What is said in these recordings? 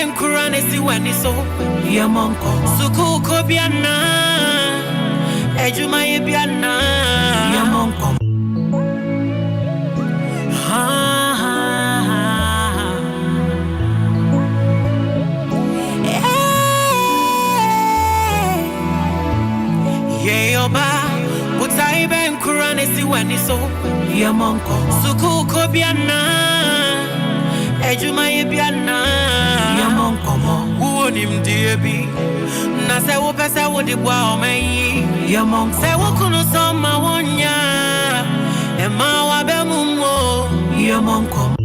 ben kurane si wani so Yɛmmɔ nkɔmmɔ Suku ko biana Ejuma ye biana Yɛmmɔ nkɔmmɔ Butai ben kurane si wani so Yɛmmɔ nkɔmmɔ Suku ko biana Ejuma ye biana Yɛmmɔ nkɔmmɔ Uonim die bi Na se wo pese wo di bwa omeyi Yɛmmɔ nkɔmmɔ Se wo kunu so ma wonya Ema wa be mumo Yɛmmɔ nkɔmmɔ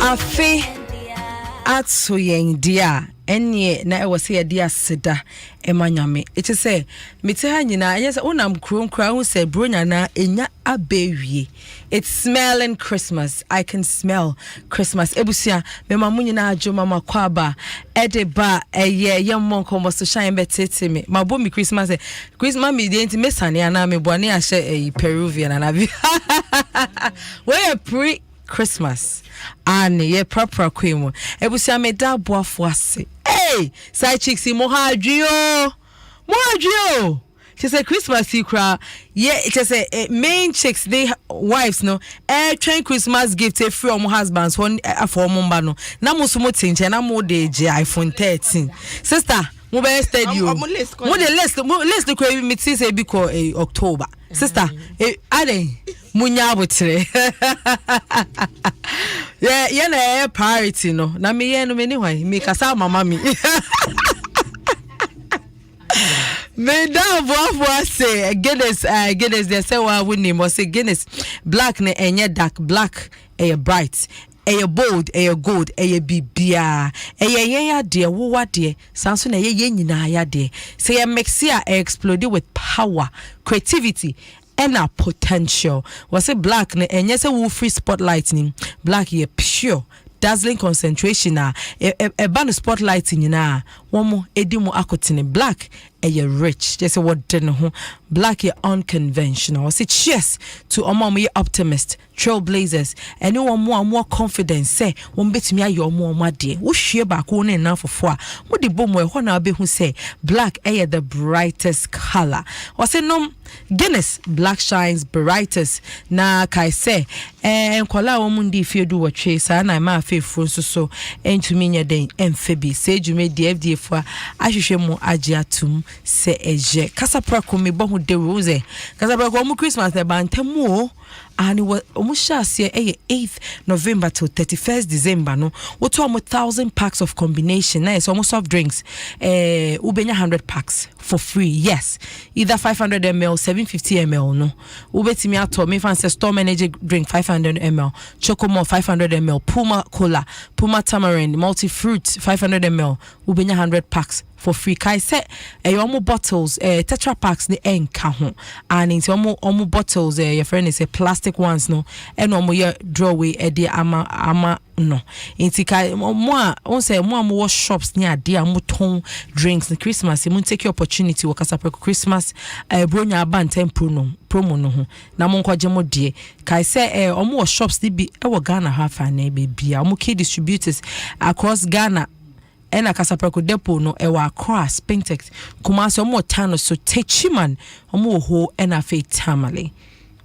Afe atso yen dia enye na e wose ye dia seda emanyame eche se mete ha nyina enye se unam kronkra hu se bronya na enya abewie. It's smelling Christmas. I can smell Christmas. Ebusia me mamu nyina adwo mama kwaba edeba eye Yɛmmɔ Nkɔmmɔ so shine betete me mabo mi Christmas Christmas me dey enti mesane ana me boane ahye Peruvian ana bi we pre Christmas and ye proper queen ebusia me da boafo ase hey side chicks mo hadrio she say Christmas you cry yeah she say main chicks they wives no train Christmas gift free on husbands one for mumba no na mo so mo tinche na mo de iPhone 13 sister mo be study mo the list the crazy me say be call October sister ade munya botre yeah na priority no na me ye no me ni hwan me kasa mama mi me da boafo say Guinness they say wa we name say Guinness black na enye dark black bright bold gold bibia yen de wo de sanso na yen nyina ya de say mix here explode with power creativity and a potential was a black na enye say wo free spotlight ni black ye pure dazzling concentration a ban spotlight nyina womo edimu akotene black rich just what den ho black unconventional say cheers to omam optimist trailblazers anyone more confidence say won betimi aye omo de wo hwie ba ko ne na fofo a mo de bom e ho na be hu say black the brightest color was say no Guinness black shines brightest na kai say enkola wo mundi fiedu wo twe sa na ma afefro so entumi nya den emfebi say jume DFD fo ahwehwe mu age atum se eje kasapra ko me bohu de rose kasapra ko mu Christmas e bantamu and we almost year 8th November till 31st December no we to 1,000 packs of combination na it's almost soft drinks ubenya 100 packs for free yes either 500 ml 750 ml no ubetimi ato me fan say storm energy drink 500 ml Chocomore 500 ml Puma cola Puma tamarind multi fruit 500 ml ubenya 100 packs for free kai say omo bottles tetra packs ni enka ho and into omo bottles your friend is a plastic ones no and omo ye draw away e ama no into kai mo on say mo shops ni ade amoton drinks and Christmas you take your opportunity wo kasa Christmas bronya abantem promo no ho na mo nkwaje mo de kai say omo shops ni bi e wo Ghana half and e be omo key distributors across Ghana ena Kasapreko depot no ewa across Pintex Kumasi omo tano so techiman omo ho ena fe tamale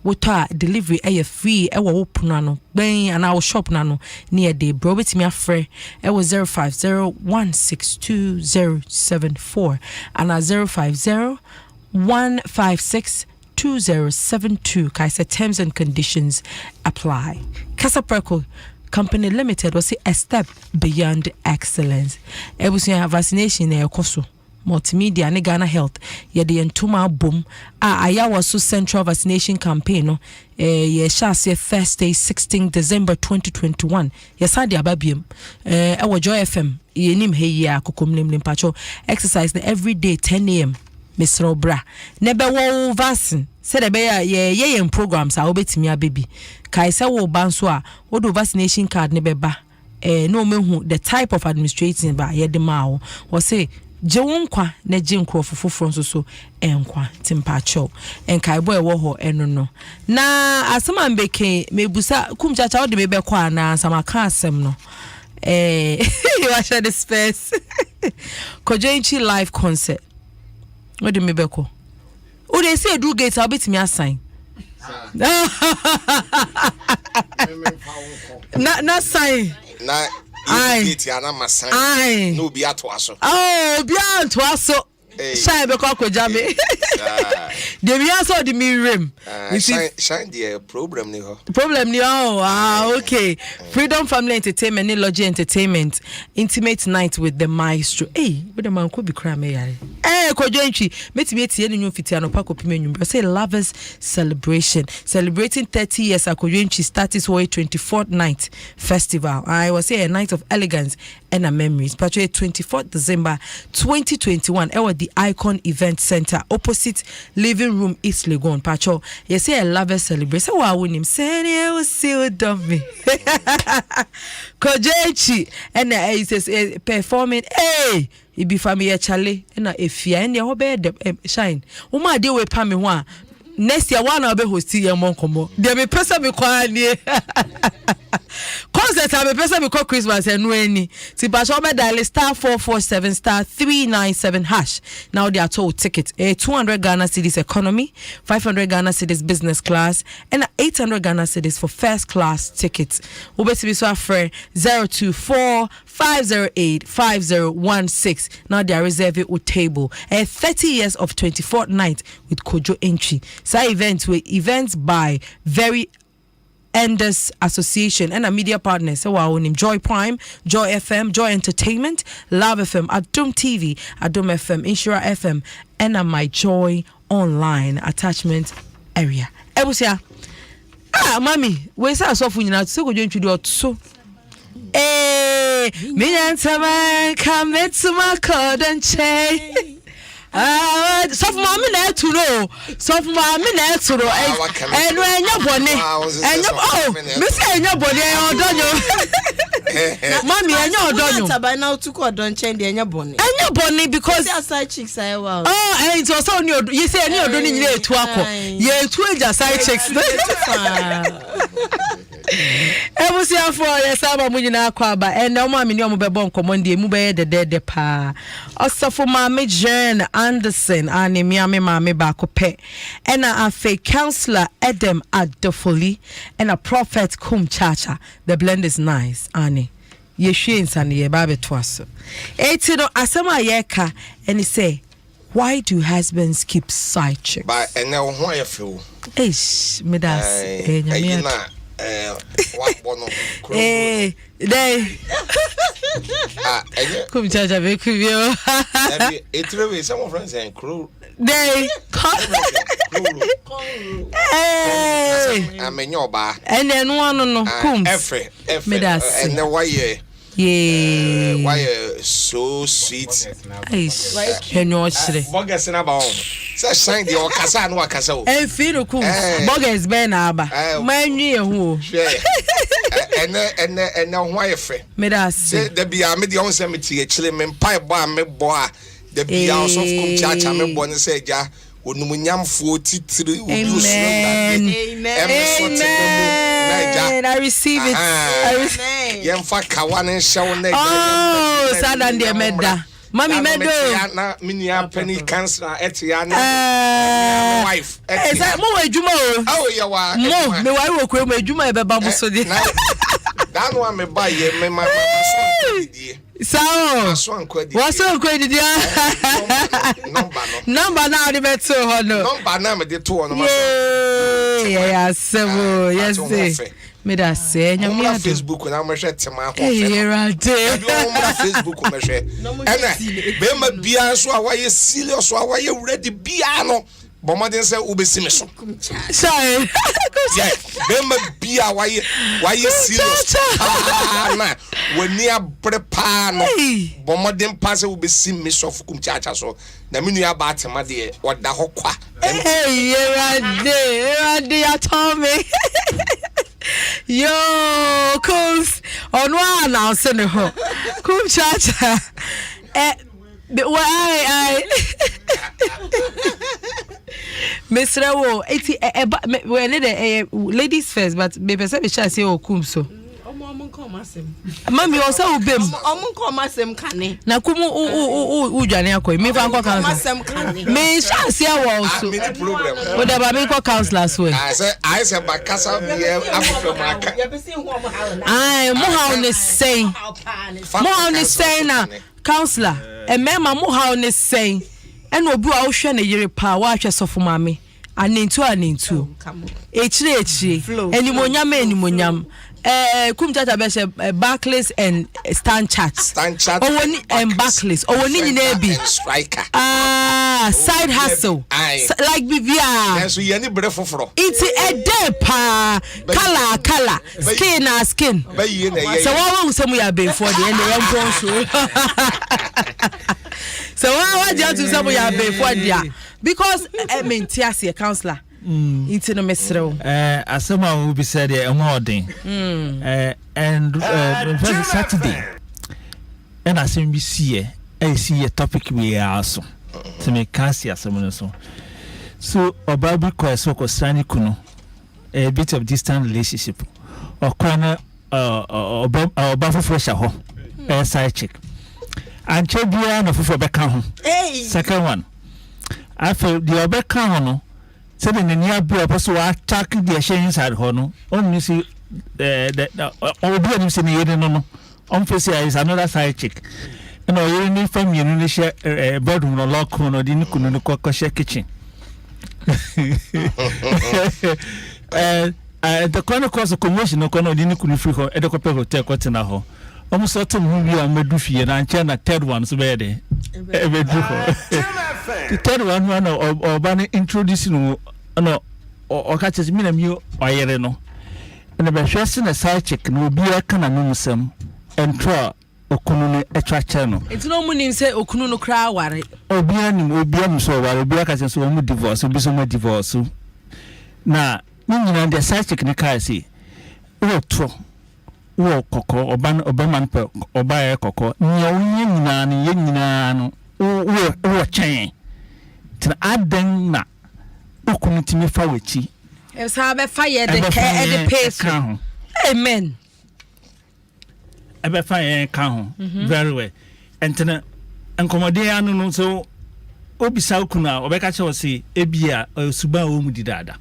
wota delivery free ewa open no ben and our shop nano near the bro betimi afre ewa 0501620074 and 0501562072 kaisa terms and conditions apply. Kasapreko Company Limited was a step beyond excellence. Ebusia vaccination na ekoso multimedia ne Ghana Health ye de entuma boom aya was so central vaccination campaign no ye shase Thursday 16 December 2021 ye sade ababiem ewo Joy FM ye nim he ye akokomlim pacho exercise every day 10 a.m. Mr. Obra nebe wo vaccine said be ye programs a obetimi abebi kai se wo banso a wo do vaccination card ne beba no mehu the type of administrating ba ye de ma wo say je wonkwa na je nkrofofofo so enkwa timpacho enkai boy wo ho eno no na asema mbeke mebusa kumchacha wo de mebe kwa na asama ka asem no you are share the space Kojenchi live concert what do me beko? Oh, they say do gates, I'll bet me a sign. Not sign. Aye. No be at was. Oh, be at was. Shine be ko jame. The me also the me rim. Shine the problem ni ho. Problem ni okay. Freedom Family Entertainment, Lodge Entertainment, intimate night with the maestro. But the man could be crying. Kojenchi, metimi etie ne nyufiti anopa kopime nyumba. Say lovers celebration, celebrating 30 years. Kojenchi started way 24th night festival. I was say a night of elegance and a memories. Patrick 24th December 2021. At the Icon Event Center opposite Living Room East Legon. Pacho, you say a lovers celebration. Wow, win him. Say was so dummy. Kojenchi and he says performing. It be family Charlie and if and your bed shine. Uma deal with Pammy one. Next year, one of the host Yɛmmɔ Nkɔmmɔ. There be person be quiet near. Concert have a person be called Christmas and Wenny. Tipashobe dial *447 *397#. Now they are told tickets. 200 Ghana cedis economy, 500 Ghana cedis business class, and 800 Ghana cedis for first class tickets. Ubesi biswa friend 024-508-5016. Now they are reserving a table. 30 years of 24th night with Kojo entry. So events by Very Enders Association and a media partner. So our name Joy Prime, Joy FM, Joy Entertainment, Love FM, Adom TV, Adom FM, Insura FM, and My Joy Online attachment area. Ebusia. Mami, we say so fun na so go join to so. Me nyantama come to my code and che. So for mommy na to know. So for mommy na to know. And when you bone. And you me say you bone odonyo. Mommy and you odonyo. By now to call don change the enya bone. Enya bone because side chicks are wow. And it was on you say any odoni nyile etu akọ. Ye etu eja side chicks. Ebusia for yesaba mu nyina akọ aba. And o ma me ni o mo bebo Nkɔmmɔ ndie mu be de pa. Osofo ma me Jane Anderson and me ba kope and a fake counselor Adom Adofoli and a prophet Kum Chacha. The blend is nice, Annie. Yeshins and ye babe twaso. Etino asama yeka and he say, why do husbands keep side chicks? But and now why you feel? Me das. They Kum Chacha be kubio. It's really some friends and crew. They I mean your bar. And then one no Kum. Every and then why so sweet. You know Bogus in about such sign the Okasa no Wakasa. And feel Kum. Bogus Ben Abba. My new who. And now why a friend? Medas. There be a medium cemetery, Chilliman Pipe Bar, me boy. The be house of Kumchacha, me born and say, Ja, would Munyam 43 Amen. I receive it. Yamfaka one and show. Oh, Sadan de Meda. Mommy Medo. Minia Penny Cancer, Etiana. Wife. Is that more Juma? Oh, you are. No, me why will come Juma Babamosodi. That one me buy ye, me my so, what's so credit? Number now the better honor. Number now the 2 on the yes, me that say, you on Facebook when I'm share to my Facebook when I share. And Bema Biaso, why you serious, why you ready piano? But didn't say Ubesimis. Sorry. Bema Bia, why you serious? When near Prepano, but didn't pass it will be seen Miss of Kumchacha. So the Minia Bat, my dear, what the Hokwa. Hey, you're told me. Yo, cause on one now, send it home. Kumchacha. Why Mr. Wo, ladies first, but maybe say say o kumso. Mami also ubem. Kane. Na kumu udwane akoy. Me fa nko council. Me sha say also. What about me ko councilors we? I say bakasa be afro maka. Ai, mo ha on say. Mo on say na councilor. E mema mo ha on say. ɛna obi a wohwɛ ne yere pa wa ahwɛ sɔfo maame anentu echire enimonyam kumtata be se Barclays and Stand Chat owoni and Barclays owoni nyina bi side hustle like bibia yes we any bre foforo it's a day pa color skin so what we say we are being for the end the empon so what just to say we are being for there because I mean TSC counselor into no mesro asema will be said and first Saturday and I see I see a topic we are also to make Cassia someone so a Bible quest or Sani Kuno a bit of distant relationship or corner or buffer fresh at home a side chick and Chebia of for back home second one I feel the back home said in the near boy also attack the ashamed inside Hono only see all the others in the no is another side chick. And you need from you share a bedroom or lock on or didn't cook share kitchen. The corner cause a commotion no corner didn't could free her at the Copper Hotel Cotton. Almost certain movie and Medufi and China third one's ready. The third one or Bunny introducing or catches me and you or Yereno. And the best a side chick will be a canonum and try. Okununu extra channel. It's no money say okununu cry worry. Obiam so worry be aka so mu divorce obi so mu divorce. Na nyina the side chick ni kai say wo tro wo kokko obaman pe obaye kokko nya wonye nyina ne ye nyina no wo chen. Tina adan na okunu timi fa wachi. E sa be fa ye the pace. Amen. Ebe fine can very well entena Nkɔmmɔ anu no so obisa okuna obeka che wose ebia suba wo mu didada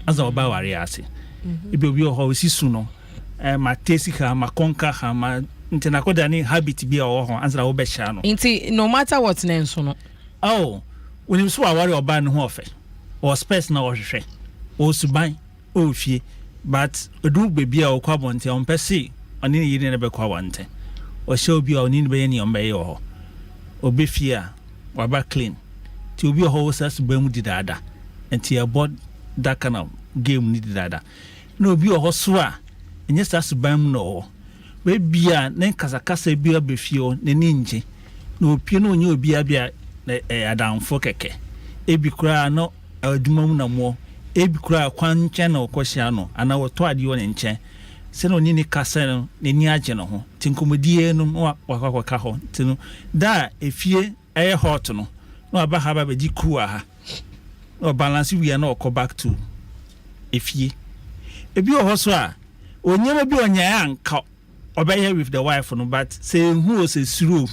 aza oba ware ase ebi obi ho sisu no ma tesika ma konka ha ma entena koda ni habit bia wo ho anza wo be sha no nti no matter what na nso no oh when you so ware oba no ho ofe or space na wo hwehwe o suban o fie but odu bebia o kwabonte on pese oni ni yiri na be kwa wante o show bi oni ni be ni on be yo obi fia wa ba clean ti obi ho sas ba mu didada enti about that kind of game ni didada no obi ho so a enye sas ba mu no we bia na kasa bia be fio ne ninje no opie no onye obi abia adamfo keke ebi kura no aduma mu na mo ebi kura kwanche na okohia no ana wo to ade wo ne nche se no ni kasa no ne ni age no ho tinkomodie no wakaka ho tinu da efie eye hot no no aba ha ba beji kuwa ha no balance we na okọ back to efie ebi o hoso a onyema bi onya anka obeye with the wife no but say who was a suru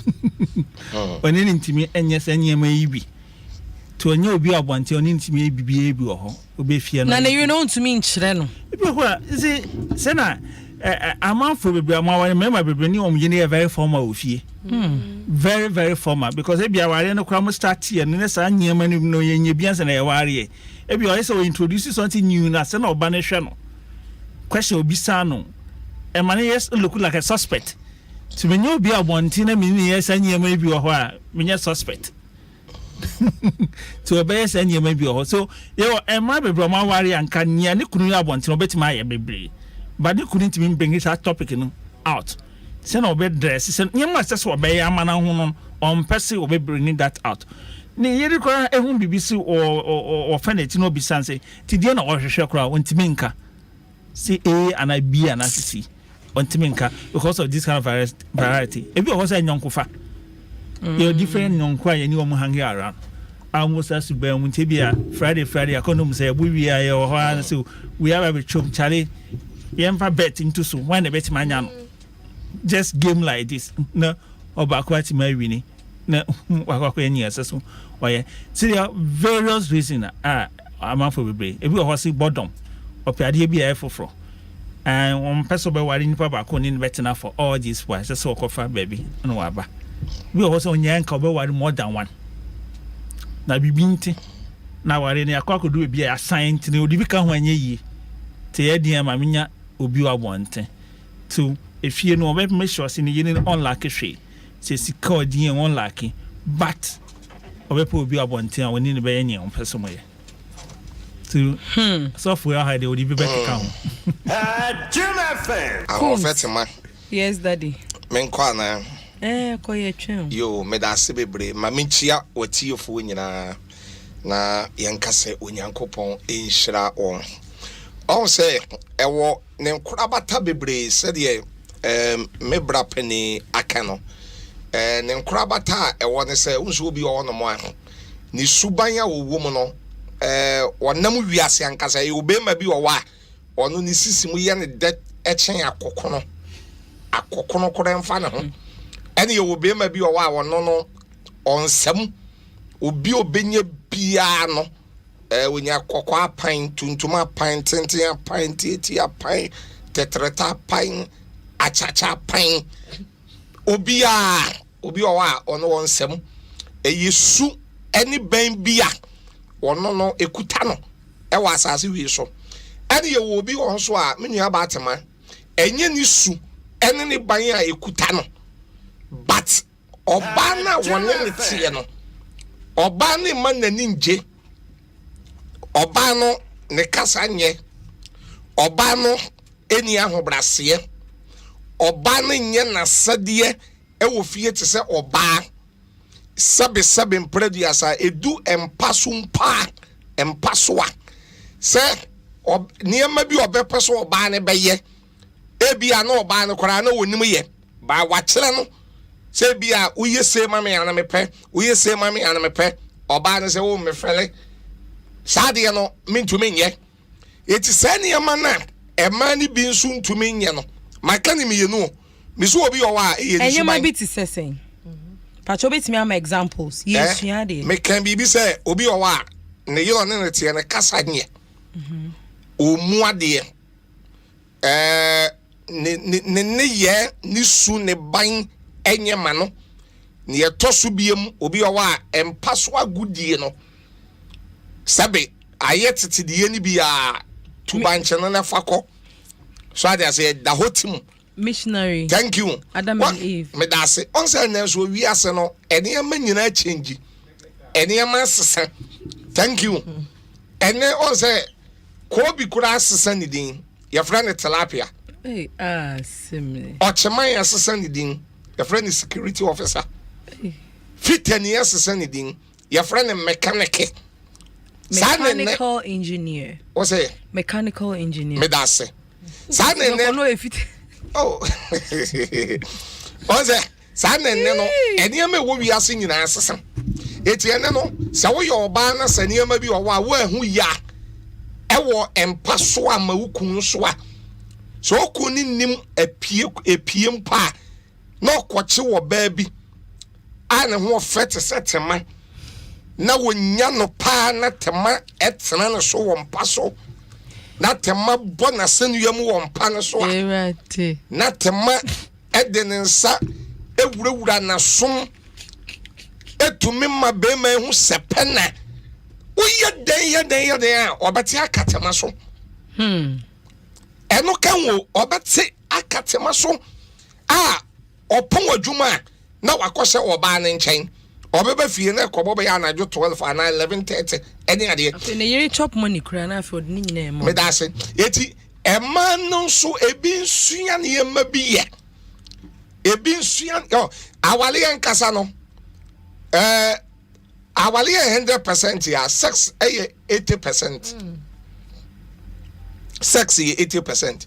oni ntimi enye se nyema yibi to onye obi abonte oni ntimi ebibi ebi ho obefie no na you know ntimi nkyere no ebi ho a se na amanfo bebre amaware mema bebre ni omyene very formal ofie very very formal because ebi aware no kra mo start here ne sa nyema no yenye bianse na yeware ebi o say we introduce something new na se na oba ne hwe no question obi sa no e man yes look like a suspect to me obi abonti na me ni yes nyema ebi ho a me suspect to obey yes nyema ebi ho so yo e ma bebre amaware anka nia ne kunu abonti no betima aye bebre but you couldn't even bring this topic out. Send our bed dress. You must just obey a man on person or bringing that out. Near require a wound BBC or Fennet, no be say, Tidiana or Shakra, when Timinka. See A and I B and I C. On Timinka because of this kind of variety. If you was a young kufa, you're different young cry and you are hanging around. I almost asked to bear Muntibia Friday, I couldn't say we are your so we have a chum Charlie. Yemfa bet into so when a bet man just game like this no obakwati my winning no wakwa any so oye see there are various reasons amafo bebre ebi o hosi bottom opiade bi afoforo and one person be wari nipa ba ko ni betina for all these why so okofa baby no waba bi o hosi onyanka be wari more than one na bibinti na ware ne akwa do bi a assign ne odi bi ka ho anye yi te ye dia ma menya obi wa bonte to efie no obe make sure say ne yini unlock hwe say sika odi en unlock but obe po obi wa bonte a woni ne be ye nye on person mo ye to software ha de odi bi be ka ho Jim FM I offer yes daddy men kwa na koye twem yo me da se bebre ma menchia watiofo nyina na yankase onyankopon enhyira on say ewo ne nkura bata bebre se de me bra pani aka no ne nkura bata ewo ne se unso obi o no mo a ni subanya wo mu no wonam wiase ankasa e obema bi wo wa ono ni sisimu ye ne de echen akokono kora mfa ne ho ene ye obema bi wo wa wono no onsam obi obenya bia no wonya kokko apan tuntum apan tenten apan titi apan tetreta apan achacha apan obi wo wa ono onsam eyesu ene ban bia wono no ekuta no e wa asase wi so ene ye wo obi wo so a menua ba atema enye ni su ene ne ban a ekuta no but oba na wonne ne tie no oba ne man na ninje oba no ne kasa nye oba no eni ahobrase oba ne nye na sadie e wo fie te se oba sabe mpreduasa edu empasumpa empasoa se niema bi obepeso oba ne beye ebia na oba ne kora na wonim ye ba wachire no se bia uye se mame ana mepe uye se mame ana mepe oba ne se wo mefele sade no mintumi nye eti se niema na ema ni bi nsu ntumi nye no maka ni meyenu mi so obi o wa eye ni enyema bi ti sesen pacho betimi am examples yes ya de me kan bi se obi o wa ne yo ne tie ne kasa nye omu ade ne ye ni su ne ban enye ma no ne ye tosu biem obi o wa empaso agudie no sabe ayetete de ni bia tubanche no na fakọ so ade say da hotim missionary thank you Adam and Eve me da say on say na so wi ase no ene ma nyina change ene ma sesa thank you ene on say ko bi kura sesa ni din ya friend tilapia similar o cheman sesa ni din ya friend security officer fitani sesa ni din ya friend mechanic mechanical engineer o say mechanical engineer me da say no efit oh o say sanene no ene ma wo wiase nyina sesa eti ene no se wo yo oba na sane ma bi wo wa hu ya ewo empaso ama wukun so a so okun ni nim epiem pa na okoche wo ba bi ana ho fete setema na wonya no pa na tema etena no so wo mpaso na tema bona senuyam wo mpa no so na tema edenensa ewurawura na som etumi ma be ma hu sepena uye den obati akatema so eno kan wo obati akatema so opon adwuma na wakose oba ne nchen obeba fie na kobo be ya na jo 12 and 11:30 eni ade ne yiri chop money kura na afọ ni nyina emo me da se eti ema no so ebi nsuya ne ema bi ye ebi nsuya awale yankasa no awale 100% ya sex 80% sex 80%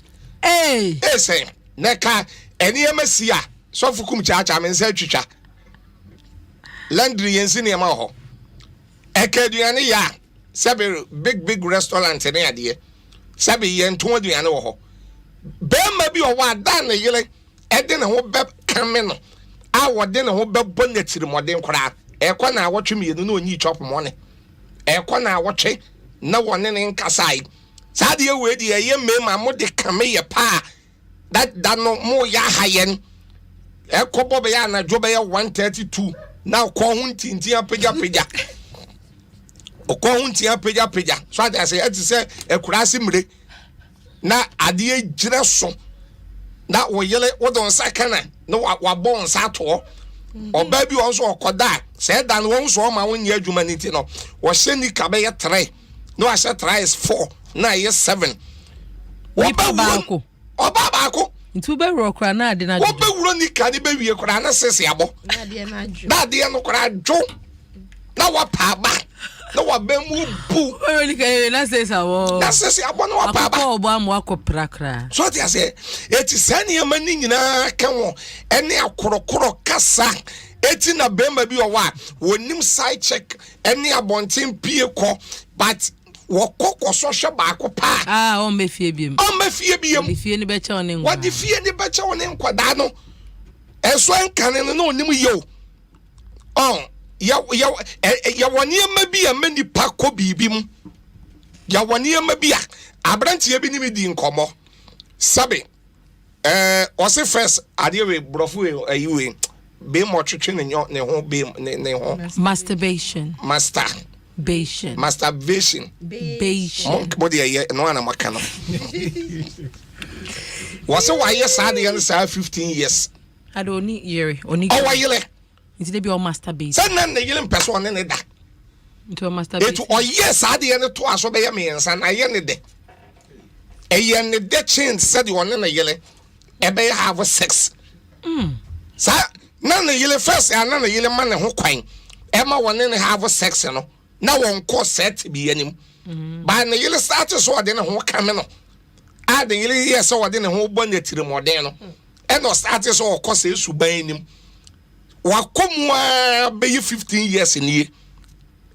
say neka eni ema sia so fukum cha me nsa twitwa landry yensi ne ma ho ekeduane ya sabe big restaurant ne ade sabe yenton aduane wo ho be ma bi o wa dan ne yele ede ne ho be kame no a wode ne ho be bonatiri modern kora ekwa na awotwe mienu na onyi chop money ekwa na awotwe na wone ne nkasai sade we de ye me ma mo de kame ye pa that no mo ya hayen ekobo be ya na jo be 132 now call huntinti apega okontia peja so ade say ati say ekurase mre na ade agire so na wo yele wo don sakana na wa bon sa to oba bi won so okoda say dan won so ma won nya adwuma niti no wo hye ni ka be ye 3 no a hye 3 is 4 na ye 7 oba baako ntu be ro kra na ade na oba wuro ni ka ni be wie kra na sese abo na ade no kra dwo na wa pa ba na wa be mu bu ro ni ka na sese abo na wa pa ba obo am wa kopra kra so ti ase eti sane amani nyina ka wo ene akorokoro kasa eti na bemba bi owa wonim side check ene abonten pie ko but wokoko so hwe baako pa on be fie biem di fie ni be che on ngwa wadi fie ni be che on nkwada no enso enkane no na onim yo ya woni ema bi amani pa ko bibi mu ya woni ema bi a abrantie bi ni mi di nkɔmmɔ sabe ɔse first ade we brofo ayiwe be mo twetwe ne ho be ne ho masturbation mo de ye no ana maka no wase wa ye sa de ye sa 15 years adoni yere oni wa yele nti de bi o masturbate sanna ne yele person ne da nti o masturbate etu o ye sa de ye ne to aso be ye me ensa na ye ne de eye ne de change said one na yele ebe have sex sa na na yele first na na yele ma ne ho kwan e ma one ne have sex no na won ko set bi anim ba na yele start so de ne ho kame no a de yele yes so de ne ho bo na tirimode no e no start so ko se suban anim wa komwa be 15 years ni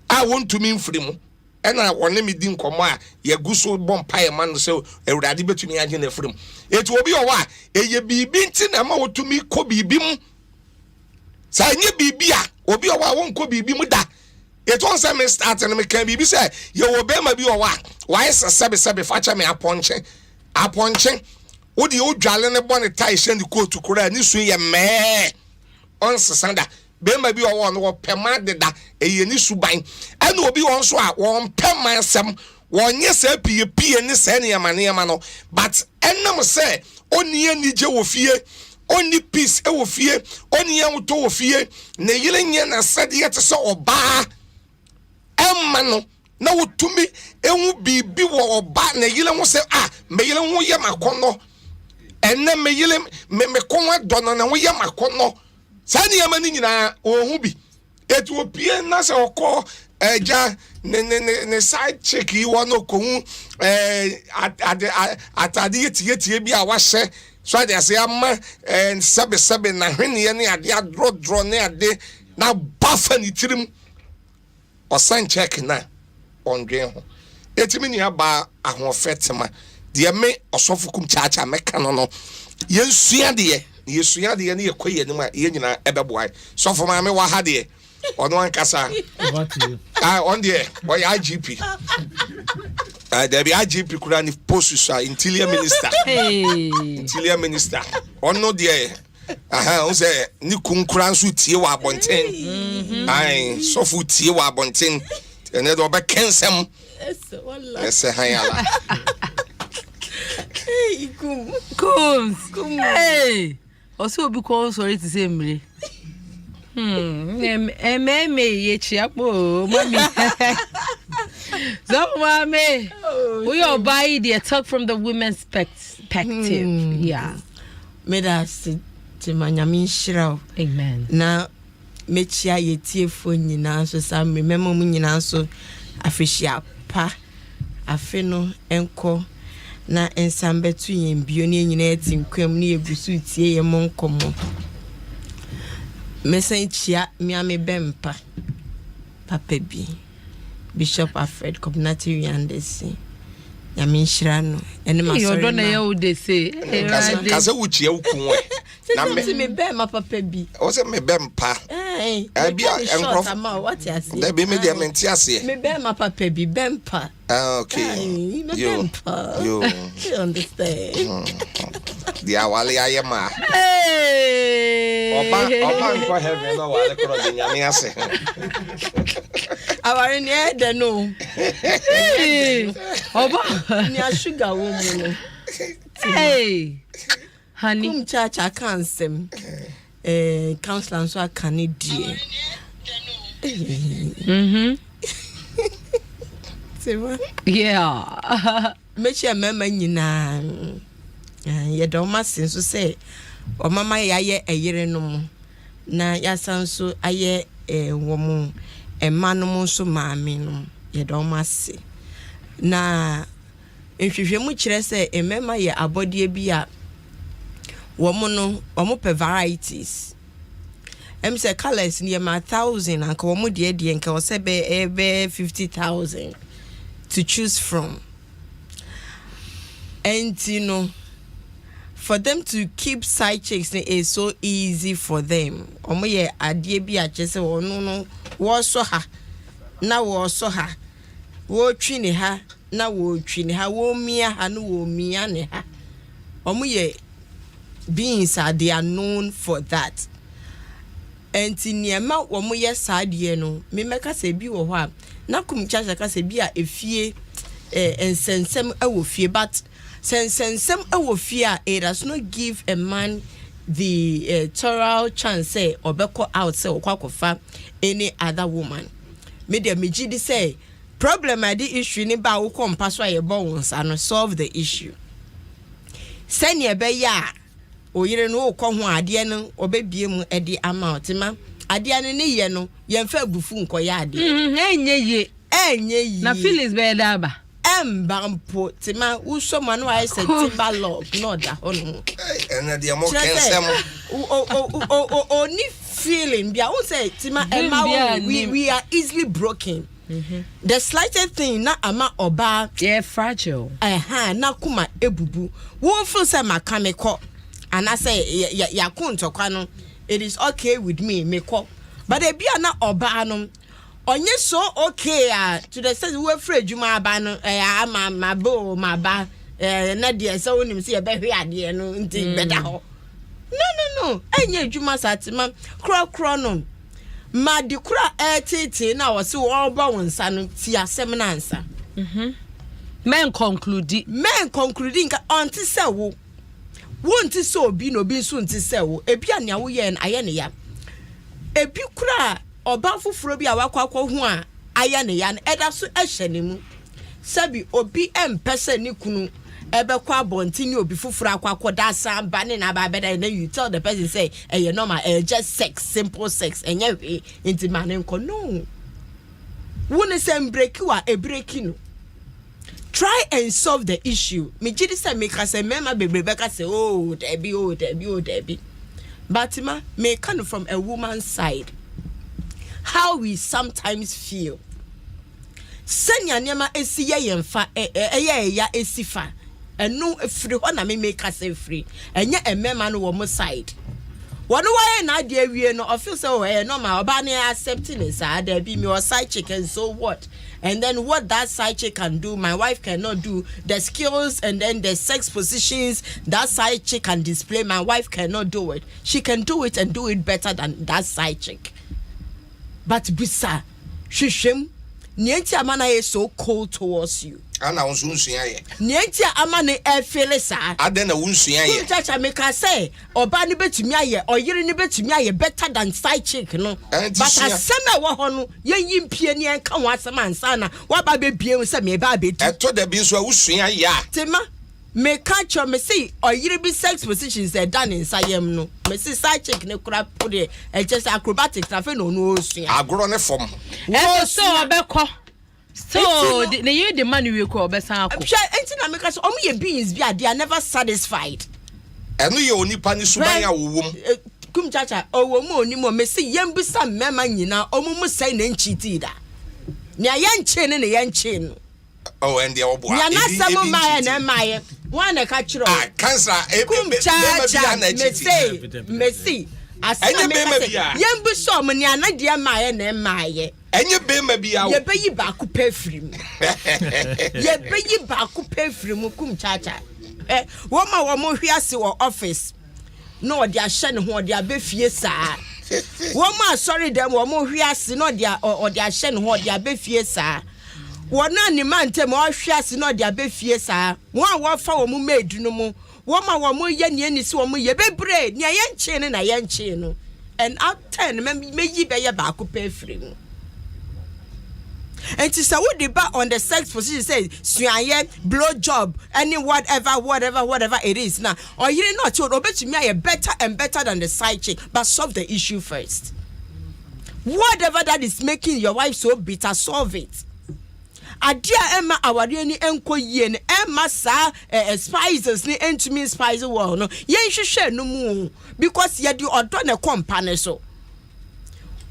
a won to me mfiri mu ena wone me di nkɔmmɔ a yaguso bompa e man so ewurade betumi agye na frem etu obi owa eye bibi nti na ma wotumi kɔ bibi mu sa nye bibi a obi owa won kɔ bibi mu da etu on say me start na me kan bibi say ye wo be ma bi owa why sebe facha me aponche wodi odwale ne bone tai hye ne coat kura ni su ye me on sesanda be ma bi owa no pema deda eye ni suban ana obi won so a won pema asem wonye se pie ni se ne yama no but enam se oni anije wo fie oni peace e wo fie oni anto wo fie na yele nye na sade yete se oba emma no na wotumi ehu bibi wo oba na yele ho se me yele ho ye makono enne me yele me konwa dono na ho ye makono sani yama ni nyina ohu bi etu opie na se okọ eja ne side check yi wono kohu atade yetie bi a wahye so ade ase ama sebe na hwene ne ade adro ne ade na bafa ni tirim osan check na ondwen ho etimi ni aba ahofetema de me osofukum chacha meka no yensua de ne yekoye ne ma ye nyina ebeboa sofo ma me wa ha de ono ankasa on de boy IGP there be IGP kura ni post so interior minister ono de on say ni kunkura nso tie wa abonten sofo tie wa abonten ene do be kensem ese hayala hey kum hey also be call sorry to say mre me ye chiapo mami so mami we are by the talk from the women's perspective yeah me da se te manyami shira amen na mechia ye tiefo nyina so sa me memo mu nyina so afihia pa afe no enko na ensambetu yen bio ne nyina etinkwam ne egusu tie ye mo nkɔmmɔ mesen chia miame bempa papa bi Bishop Alfred Kobnati Yandesi Yamin Shirano ene ma sorry na ya o de say kase wuchie ukunwe na me be ma papa bi o se me bempa bi enkrof what you say da be me de menti ase me be ma papa bi bempa okay you understand dia wale ayema oba nko heaven no wale kro de nyame ase Our near the no. Oba. Near sugar woman. Hey. Honey. Church I can't sing. Counselor so I can't dear. Yeah. Make your mama nyina. Ye do ma sin so say o mama ye a yere no na ya san so aye wo mu emma no mu so maame no ye do ma se na nhwehwe mu kire say emma ye abodie bi a wo mu no wo mu pe varieties say colors near my 1,000 and wo mu de nka wo say be 50,000 to choose from. And you know, for them to keep side chicks is so easy for them. Omo ye adie bi a chese wo no wo so ha na wo so ha wo twi ne ha na wo twi ne ha wo mia ha no wo mia ne ha. Omo ye beings are they are known for that. And niema wo mo ye sadie no me meka se bi wo ho a na kum chacha ka se bi a efie ensensem ewo fie but sensensem ewo fie a it does not give a man the thorough chance say obeko out say okwakofa any other woman me de meji di say problem I di issue ni ba wo kompa so aye bo wonsa no solve the issue sene ebe ya oyire no okọ ho ade no obebie mu edi ama otima ade no ne ye no ye mfa bufu nkoya ade Enye ye. Na Phyllis be da ba. Bampo tima uso manu I said timber log no da hono. And the more kensem. Only feeling bia won say tima we are easily broken. The slightest thing na ama oba fragile. Na kuma ebubu. Wo feel say makameko and I say ya kuntokwa no it is okay with me ko. But e bia na oba no onye so okay to the sense we afraid juma aba no ma ba na de se wonim se ye be hwe ade no nti beda ho no enye juma satima kro no ma di kura tete na wo se wo ba wonsa no ti asem na ansa men conclude nka onti se wo wonti se obi no bi so nti se wo ebi ania wo ye aye ne ya ebi kura oba fufuro bi awakwa ho a aya ne ya eda so ehye ne mu sabi obi empese ni kunu ebekwa abonti ni obi fufuro akwakwa da samba ne na ba beda and then you tell the person say normal just sex simple sex enye inti mane nko no woni sem break wa e break no try and solve the issue me jidi say me ka say mema bebrebe ka say oh debi but me come from a woman's side how we sometimes feel senya nyama esi ye yemfa ya esifa enu free ho na me make us free enye emema no wo mo side wono waye na de awie no feel say no ma oba na accepting is ada bi me or side chicken so what and then what that side chick can do my wife cannot do the skills and then the sex positions that side chick can display my wife cannot do it she can do it and do it better than that side chick. But bisa shishim nienti amana is so cold towards you. Ana unsuya ye. Nienti amana feel sa. Adena unsuya ye. Chacha make us say oba ni betumi aye or yiri ni betumi aye better than side chick no. But asema wa ho no ye yimpie ni enka ho asema ansa na wa ba be bie se me ba be tu. Eto de bi nso unsuya ya. Tema me catch me see or yiri be sex positions they done in sayem no me see side chick ne kura put e just acrobatics na fe no osu agro ne form so obekọ so the you the man we call obesan akọ enti na me ka so omo ye beings bi they are never satisfied enu ye onipa ni suban awowom kum chacha owo mu oni mo me see yem bi sa mema nyina omo mu sai na nchiti da ne ayanche ne yanche no oh and the obo ya na samo maye na maye one e ka chiro cancer Messi asema yembu so mo ne anade maye na maye enye be ma bia ye be yi ba ku pefrim kum chacha wo ma wo mo hwiase wo office no de ahye ne ho de abefie saa Woman sorry them woman hwiase no dia or dia hye no ho dia befie saa. Wona ni man tem o hwiase no dia befie saa. Wo fa wo mu made no mu. Woman wo mu ye ne ani si wo mu ye bebre ne ye nche ne na ye nche no. And out 10 me yi be ye ba ko pe free mu. And to say what the back on the sex position say suaye blow job any whatever it is now or you not told obet me are better and better than the side chick but solve the issue first. Whatever that is making your wife so bitter, solve it. Adia Emma awari ni enko yie ni Emma sa spices ni entumi spice wo no yen hwehwe no mu because ye di odo na company so.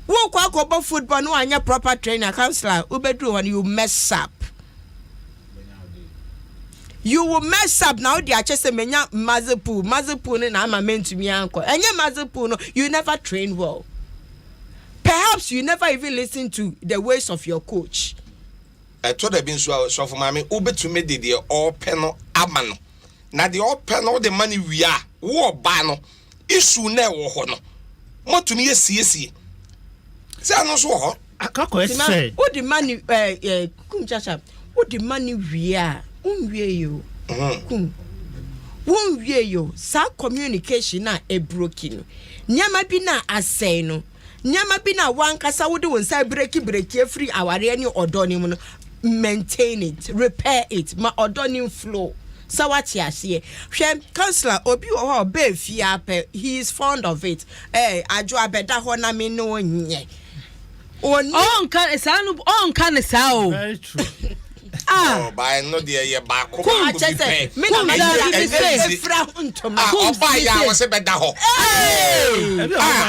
Wo kwa go football no anya proper trainer counselor ubedu when you mess up. You will mess up now the ache se menya mazepu ni na ama mentumi anko. Enye mazepu no you never train well. Perhaps you never even listen to the ways of your coach. To the bin so for mama ubetumi de all penal amano. Na the all penal the money we are wo ba no issue na wo ho no. Motumi yesiesie. Say no so ho. Akako say. Who the money kum chacha. Who the money we are. Unwie yo. Kum. Unwie yo. Sa communication na e broken. Nyama bi na asay no. Nyama bi na wankasa wo de won say breaki free aware ani odoni mu no. Maintain it, repair it, ma odoni flow. So what you see? Counselor obi o be fia he is fond of it. Ajo abeda ho na me no nye. On can sao. Very true. Oh, by no dear ye ba ko I just say me na fra untoma. Oba ya wo se beda ho.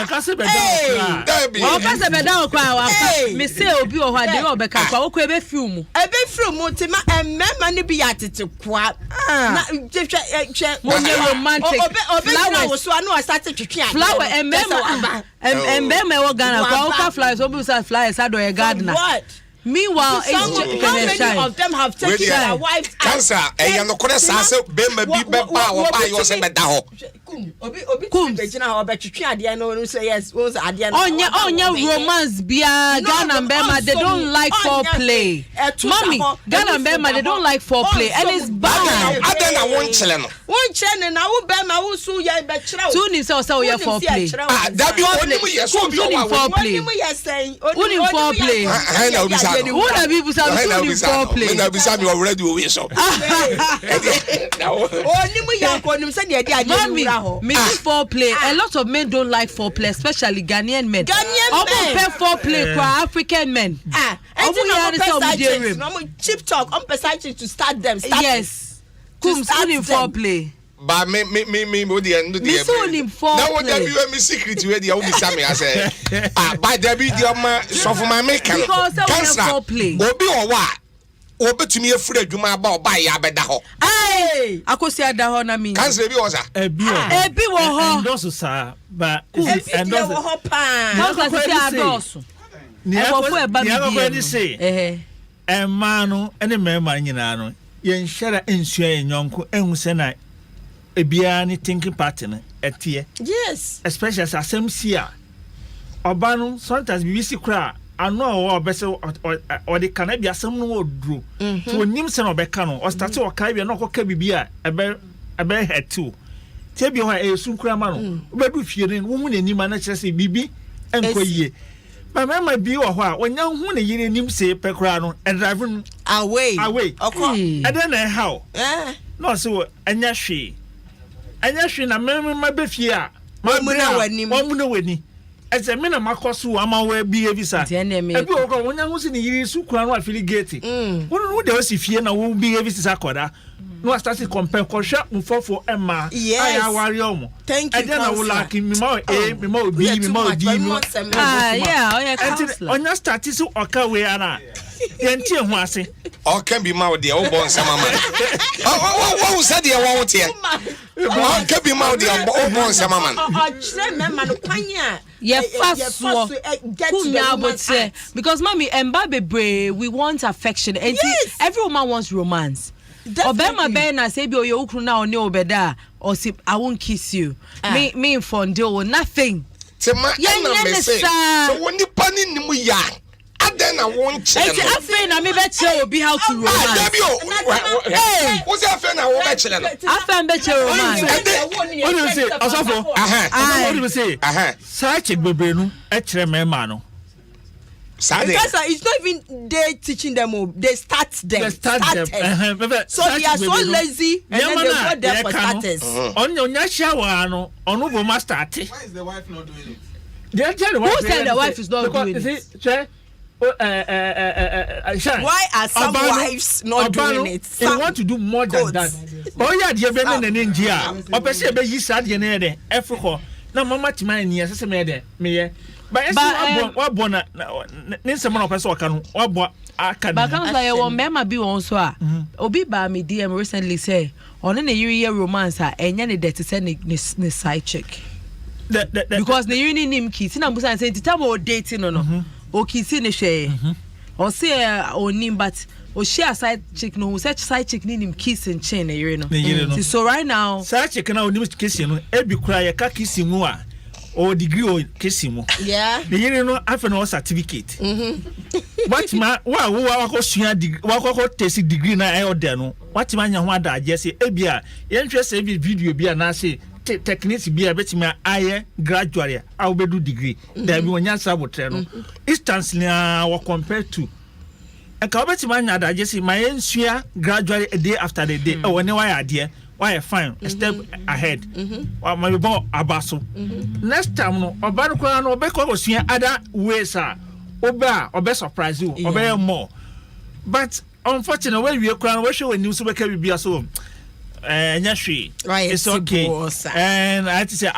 Ka se beda ho. Wa ka se beda ho kwa wa. Me say obi o ho ade o be ka kwa wo ko ebe film mu. Ebe film mu ti ma emema ne bi atete kwa. Na hwe Mo nye romantic. Obe wo so anu start twetwe ade. Flower emema wo Ghana kwa wo ka flowers obi say flowers ado ye gardener. What? Meanwhile, how many of them have taken their wives out? Cancer, and you could say, Bemba be buy you say beda ho. Obi be jina ho be twetwe ade no say yes, was ade no. Onya romance bia Ghana and Bema they don't like foreplay. Mommy, Ghana and Bema they don't like foreplay and it's bad. Ade na won chele no. Won chele na wo Bema wo su ye be kire wo. Tuni say we foreplay. That be onimu yes so be o wa foreplay. Onimu yes say. Onimu foreplay. I na obi say. Who na people say tuni foreplay. Me na be say me already we so. Onimu yanko nim say de ade ade me foreplay. A lot of men don't like foreplay, especially Ghanaian men. Ghanaian men. Foreplay for African men. Cheap talk. On pesage to start them. Yes. Kum soon foreplay. But me the end of the year. Now what that be me secret where the old Sammy I say. By there be the so for my maker. Because foreplay. Obi or what? Obi to me afraid you ma ba buy ya beda ho. Akosi ada ho na mi. Cancer be was ebi wo ho. Endoso sa ba endoso wo ho pa. How can say adoso? Ni akọ ni say. Emma no ene mema nyina no. Ye nhara ensua enyonko ehu se na ebia ni thinking pattern etie. Yes. Especially as asem oba no sometimes BBC kra ano o obese o de kana bia asem no oduro. So onim se no obeka no o start o kai bia no koka bibia ebe hetu. Tie bi ho esu kra ma no. Obedu fie ne wo hu nanim na kire se bibi enko yie. Mama bi wo ho a wonya hu ne yire nim se pekra no e drive away. Okọ e den na how. No so anya hwe na me be fie a mo na wani ese me na makoso ama we bi evisa ebi wo ko wonya hu se ne yiri su kura no affiliate wo de osi fie na wo bi evisa akoda no start to compare ko hwe mfofo ema aya wari omo thank you and then I will like me ma me ma obi me ma odi onya start to oka we ana yenti hu ase o can be ma de o bon sama man o said the one tie o can be ma de o bon sama man o me man kwanya because mommy emba bebre we want affection and yes. Every woman wants romance. Obema bena say bi oye ukru na oni obeda or say I won't kiss you. Me for deal nothing. tema na me say so woni pani nimu ya aden na won che no afei na me be che obi how to romance wo say afei na wo be che no afei be che romance what do you say asafo what do you say search gbebe no e kire mema no because it's not even they teaching them they start them so they are so lazy and then they go there for starters onya shawa no ono bo ma start. Why is the wife not doing it? Who said the wife is not doing it? Why are some wives not doing it? They want to do more than that. Oh yeah, the be na Nigeria. O pese be yi sad ye na de Africa. Na mama tima ni ase me de me but what bona nsema na pese waka no wabo aka but comes like one mema bi won so a obi ba me DM recently say on na yiri romance a enya ne that say ne side chick because the uni nim kiti na busa say time o dating no o kiti ne hwe o say o nim but o share side chick no such side chick ni nim kiss and chain na yiri no so right now side chick na o nim kiss no e bi kura ye ka kiss mu a or degree or kesimu. Yeah. The year no have no certificate. What man wa sua degree wa test degree na e order no. What man yan da just say ebia interest e video bi na say techniques bi a betima aye gradually a we do degree. There be wonya sabotre no. Instantly wa compare to and ka betima nya da just say my ensua gradually a day after the day. Oh when why there why fine a step ahead my bo abaso next time no oba no kwa no obekọ osua other ways obe surprise you obe more but unfortunately when we kwa no we show news beka bibia so nya hwe it's okay and I say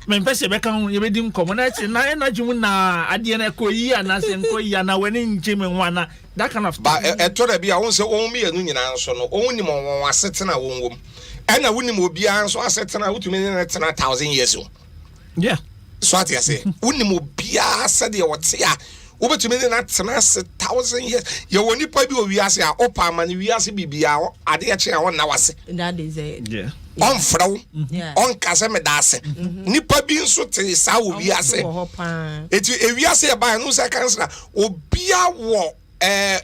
me pese beka ye bedi Nkɔmmɔ na energy mu na ade na koyi ana se koyi ana wani nje me nwana that kind of but etora bia won se won me anu nyina nso no won nim won asetena won wom ena wunim obia nso asetena wutumi ne tena 1000 years o yeah so ati ase wunim obia sade wote a wobetumi ne tena 1000 years ye woni pa bi owiase a opa ma ne wiase bibia ade ya che a won na wase that is it yeah on fraw on kase me dase nipa bi nso te sa owiase eti ewiase e ba no se kansela obia wo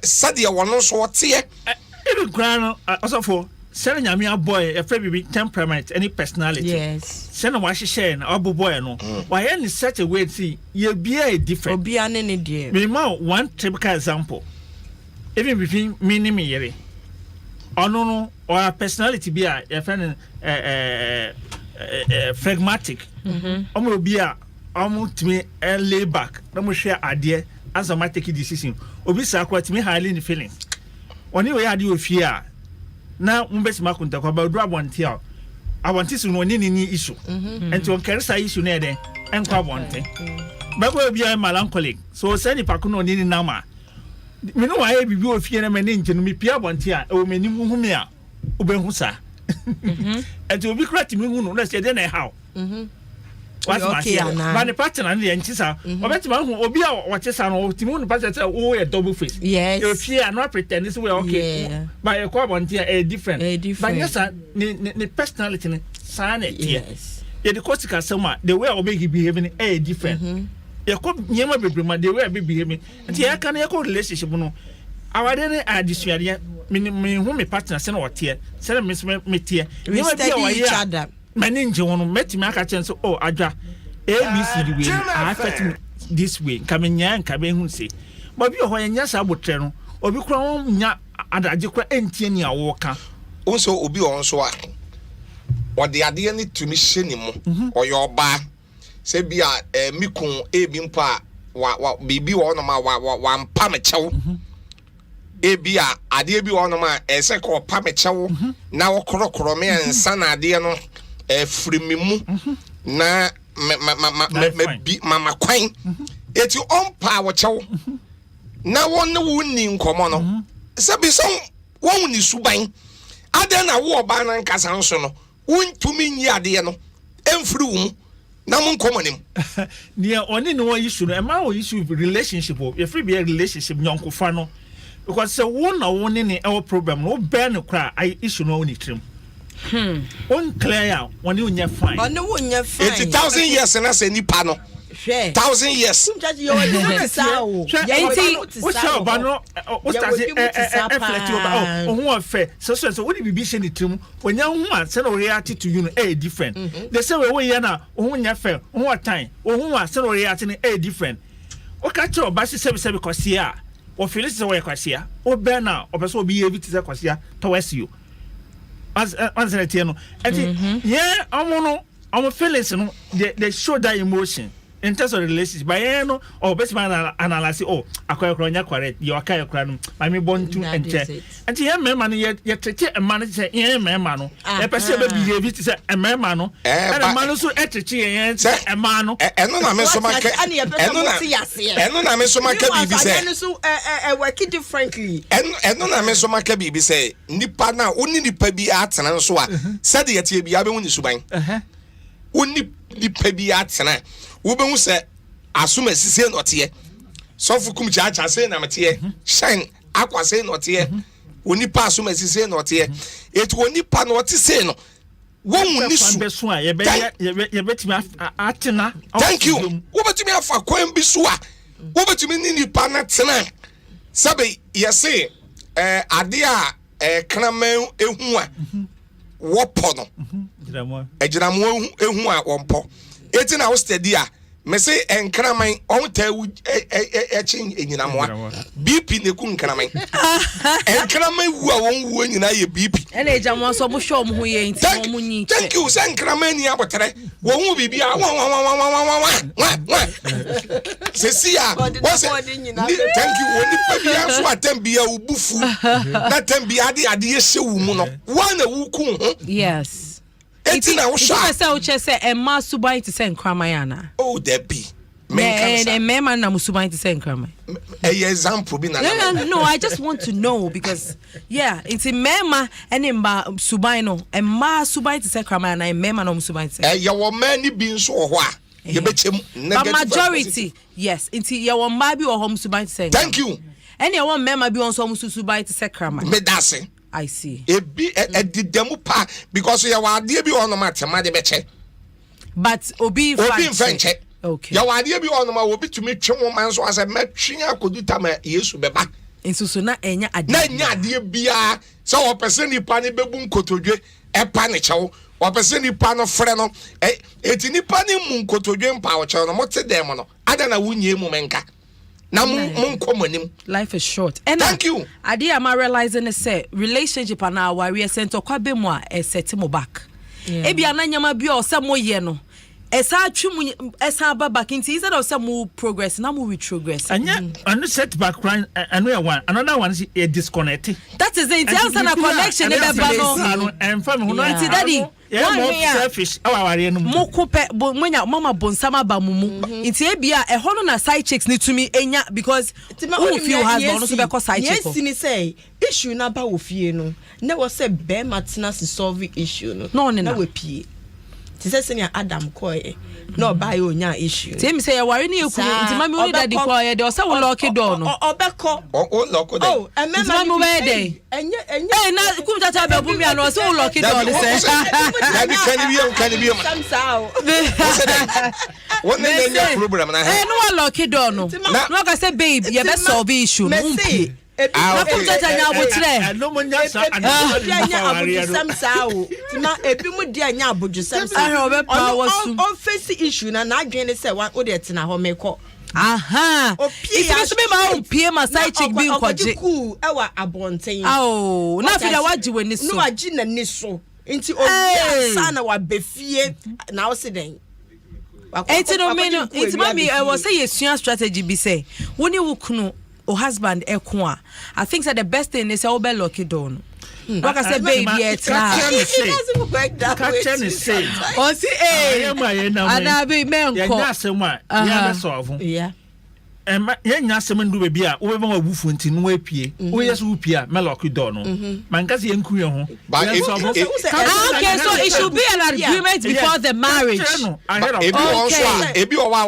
sade wono so wote even grano also send nyame boy a baby temperament any personality yes send wa share na obo boy no why any such a way see you be a different obia ne dear me ma one typical example even between me and me yere ono no or personality be a friend phlegmatic omo obi a omo timi lay back na mo share ade as a take decision obi sa kwat me highly in feeling oni we ade ofia na mbesi makunta kwa ba do abonte a abonte so no ni issue enti on carry say issue na eden enkwa abonte ba ko bia melancholic so say ni pakuno ni na ma me no wa e bibi ofie na me ni nche no me pia abonte a o mani hu me a obehu sa enti obi krati me hu no na say dey na how what okay ba ne partner na nchi sa obetima hu obi a wache sa no timi hu partner say o e double face yes you fear not pretend this way okay but you come on a different but yes the personality ne sana yes yeah the costical sama the way obi behaving different you come nyema bebrema the way obi behaving and you can you relationship no awade ne adisuade me hu me partner say no wote say me tie nyema bi a each other many nje wono metimi aka chen so oh adwa abc the way I affect this way kamenya nka be hu se but bi ho nya sa botre no obi kura won nya adaje kura entie ni awo ka onso obi on so a ode ade ni tumi hye ni mo oyo ba se bia mikun ebi mpa wa bibi wo no ma wa mpa me chew ebi a ade bi wo no ma ese ko pa me chew na wo korokoro me ensa na ade no frimimu na mama kwan eti on pa wo chew na won ne wonni Nkɔmmɔ no se bi so won ni suban ade na wo oba na nkasa nso no wontumi nyi ade no emfiri wo na mo Nkɔmmɔ nim near oni no issue no e ma wo issue relationship o if be a relationship nyonkofa no because se wo na wo ne e problem no bear no kra I issue no oni trim on clear when you nya fine on no nya fine 80,000 years na se nipa no 1,000 years. Different. The same way yana ohunya fair, ohu time, ohu say no reacting different. O catch your basi se because here, or Phyllis is away kwasia, or Berna, or person be able to say kwasia towards you. As an etiano. And yeah, I'm feelings, they show that emotion. In terms of relationship, by no or best man analyze acquire correct, your kaya cranum, I mean born to enter. And here, man, yet a man say, yeah, man, a person behavior to say a man, and a man also at a man, and no, I mean so much, and no, I mean so much, working differently, and no, I mean so much, baby say, Nipana, only the pebi arts and so on, said the Atiabi when you subang, only the pebi arts and Women say, assume say not here. So for come charge, I say, I'm here. Shine, aqua say not here. When you pass, assume say not here. It won't need pan what to say no. One will thank you. Over to me for Queen Bisua. Over to me, Nini Panatina. Sabe, yes, say, Adia, Cramel, Ehua, Wapono, Ejamo, Ehua, Wampo. 18 hours steady. Me say enkraman on tell etching in Yamwa. BP ne kun kraman. Enkraman wu nyina ye BP. Ene jamwa so mo show mo ho ye nti mo nyi. Thank you say enkraman ni abotere. Wo hu bibia se sia. Thank you woni bibia so atembia ubufu. Na tembia ade ye hye wu mu no. Wa na wu kun ho. Yes. Eti na wo sha. Say Emma Subai to send Kramayana. Oh, there be. And Mema na Musubai to send Kramay. Example be na. No, I just want to know because yeah, it's in Mema and in Subaino and Ma Subai to send Kramayana and Mema no Musubai to send. Your many beings or what? But majority, yes, it's your Mabi or home Subai to send. Thank you. And your one Mema be on some Subai to send Kramay. Medase. I see. It be a demu pa because you are dear be on the matter, Maddy Betche. But Obi French. Okay. Your idea be on the will be to meet 2 months as a matching could do time years to be back. In Susuna, Enya Nanya, dear Bia, so a person in Pani Babun Cotoje, a panicho, or person in Pano Freno, a tiny Pani Moon Cotoje power channel, what's a demon? I don't know when you momenka. Now, life is short. And thank you. Idea am realizing a say relationship and our we are sent to Kwabemwa a setimo back. Ebi ananyama bi or some more yeno. Esa twum esa back into instead of some more progress, now more retrogress. And yeah, and setback right another one. Another one is a disconnect. That is the answer na connection and from who daddy. Yeah, selfish. Mokupe mwenya mama bonsama ba mumu. Inti ebia e hono na side chicks ni to me enya because who feel has no so be cause side chick. Yes, ni say issue na ba ofie no. Na wo say be matena se solve issue no. Na we pie. Ti say senior Adam koye. No buy onya issue. Ti me say ya ware ni eku nti mami oni daddy koye de o say wo lock door no. Obeko. O lock door. Oh, and mami we dey. Enye na kum tata be bu bia no o say wo lock door ni say. Can you be somehow. What na problem na. No wo lock door no. No ka say babe, you be solve issue no. Na kum tata nya abotre. No mo nya sa na ebi mu dia nya abodusam on face issue na adwene say one o de tena ho meko aha if so be ma o pie ma side chick bi nkoje ku ewa abonten na fi da waji wani so no waji na ni so nti obi asa na wa befie na o se den enti no me no enti mami I was say yesua strategy bi say woni wo kunu o husband ekwa I think that the best thing is obe lock it down. Like I said, baby, it's now. Captain is saying, oh, see, and I be man. Yeah. And young Yasaman do be a over a woof until no pie. Oh, yes, whoopia, Melocky Dono. Mancasi and Kuyon. Okay, so it should be an agreement before the marriage. If you are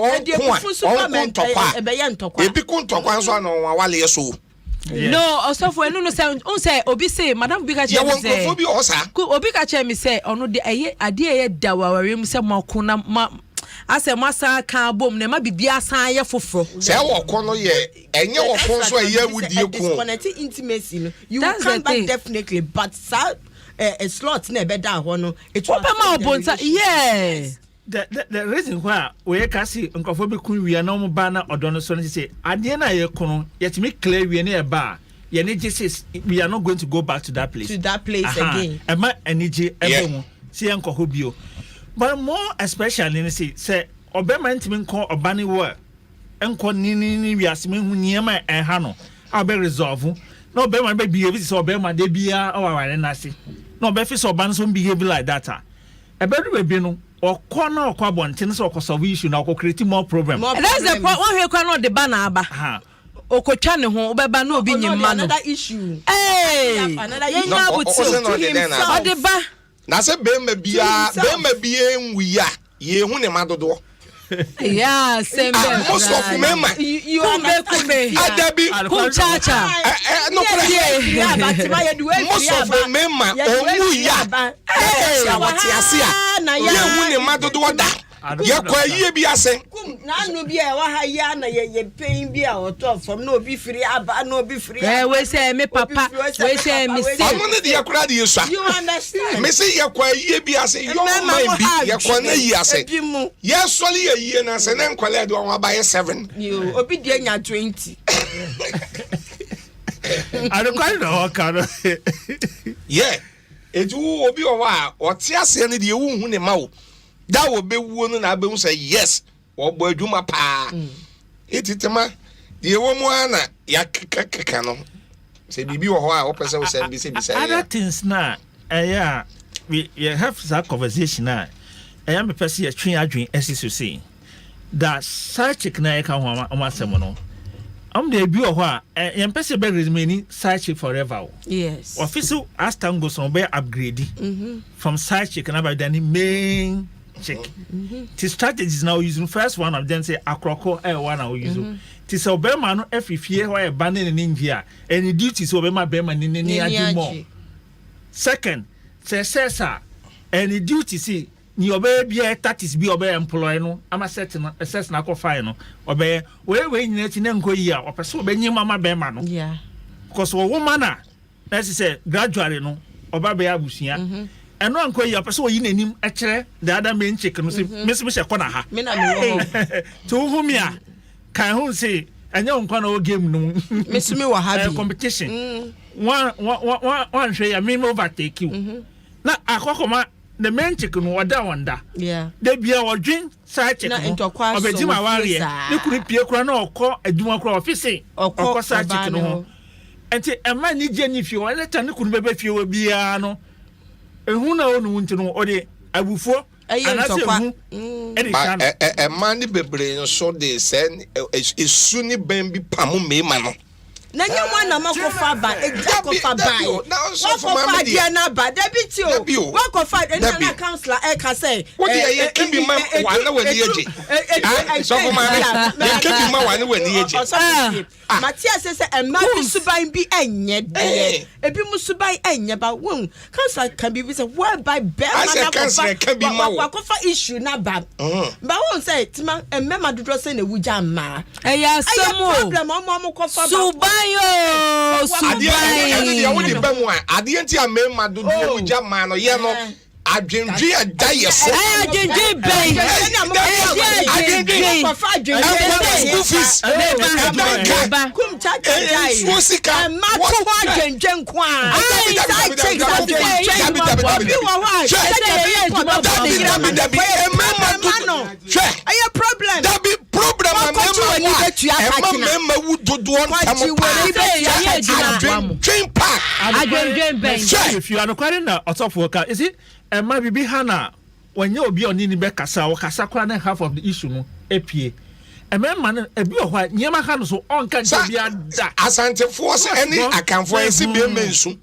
no, also for no sound. Say, Obi say, Madam Bika say, Obi Kache me say, or no, the idea that our room some more kuna ase masa kan bom na ma bibia san ye foforo say woko no ye enye woko so ye wudie ku connecting intimacy no you That's come the back thing. definitely but a slot na be da ho no it will open ma obonta yeah the reason why we can see nkofo be kun wi na ba na odo no so no say ade na ye kono yet me clear wi na e ba ye ne just we are not going to go back to that place again e ma enije ebe mu see nkofo bio but more especially in say obema ntimi nko obani wo enko ni wi aseme hu niema e ha no abe resolve no obema be behave say obema de bia o wa na se no obe fi so oban so behave like that ebedu be no okona okwabonten so okosolve issue na okocreate more problem that's the point one hwe no de ba na aba okotwa ne ho obeba na obi nyimma no another issue another yenya buti o de ba na se bema bia enwia ye hu ne madodo yeah sembe most of mema you kume adabi kuchacha no most of mema onwia ya watiase a ye hu ne madodo da ye kwa yie bi ase na anu bi e wa ha ya na ye pain bi a oto from na obi firi aba na obi firi we say me papa we say me see anu ne de ye kura de yesu you understand me say ye kwa yie bi ase yo man bi ye kwa na yi ase ye soli ye yie na se na nkwale de won aba ye 7 you obi de nya 20 I don't quite know kind yeah eju obi o wa o ti ase ne de ye wu hu ne ma wo da wo be wuo no na be hu say yes obo adwuma pa etitema de wo mu ana ya kaka no say bibi wo ho a wo pese wo say bi say other things na yeah we have that conversation na me pese ya twen adwen esiso say that side chick na e ka ho am asem no de bi wo ho a pese be remain side chick forever yes official as time goes on be upgrade from side chick na by the main chick. The strategies now using first one of them say akroko one I will use. Tis obema no efifie why a banning in India and duties obema bema ni more. Second, say sir any duty see ni baby that is be obey employ no ama setting assess na ko fine no obey we nyina ti na nko yi a opese obenyi mama bema no. Yeah. Because woman na say gradually no oba be abusia. And one quay up so in him a chair, the other main chicken, Miss Misha Konaha. To whom ya can who say, and young Kono game no Miss Me were having competition. One say, I mean, overtake you. Now, I call the main chicken or that one. Yeah, they be our drink side chicken into a quite of a Jima warrior. You could be a crown or call a Duma crow office or side chicken. And say, a man need Jenny if you want to could be if you will be no. Who know no or the abufo and a man bebre so they send is soon ben be pamu me mano na nya wana makofa ba ejakofa ba wakofa dia na ba debiti o wakofa na counselor e ka say what ye can be man wana wani eje so for man ye can be man wana wani eje Matthias says a man subai bi enye de ebi musubai enye ba won counselor can be say whereby be man can be man wakofa issue na ba ba won say tima emema dodro say na wuja ma eya samo problem omo kofa subai yo subai ya wodi ba mu a ade enti a mema dodro wuja ma no ye no adwendwe ada yese adwendwe ben adwendwe school fees kum cha dai fusika ma ko adwendwe nkwa if you are acquiring a top worker, is it? And my baby Hannah, when you be on in Becassa or Casacran half of the issue, APA. A man, a beer white, Yama Han so on can be a Asante force any I can for a CB mensu.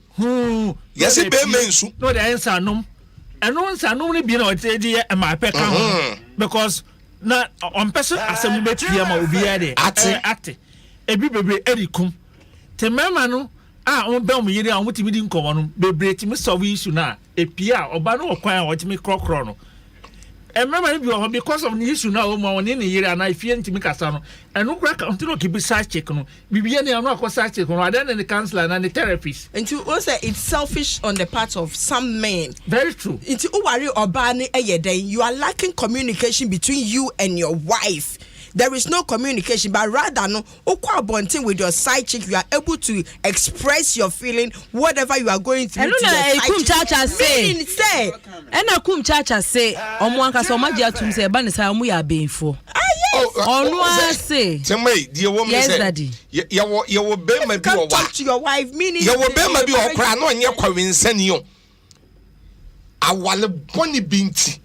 Yes, it be mensu. No, the answer no. And no one's only been on idea and my pet because not on person assembly will be at it. A baby Ericum. Temamano. On bell me and what you didn't come on, be breaking Miss Issue now. A Pia or Bano or Quine or Timmy Croc Chrono. remember because of the issue now on in the year and I fear to make a son and no crack until keep side check on BBN and not side check on then the counselor and the therapist. And to also it's selfish on the part of some men. Very true. Into Uwari or Bani Ayede, you are lacking communication between you and your wife. There is no communication, but rather no bonding with your side chick, you are able to express your feeling, whatever you are going through. And kum chacha say, and a kum chacha say, Omwanka so magia to say, Banisa, we are being for. Oh, say, dear woman, yes, daddy. You will bear my talk to your wife, meaning you will bear my bill or cry on your coincidence. You I want a bonny binty.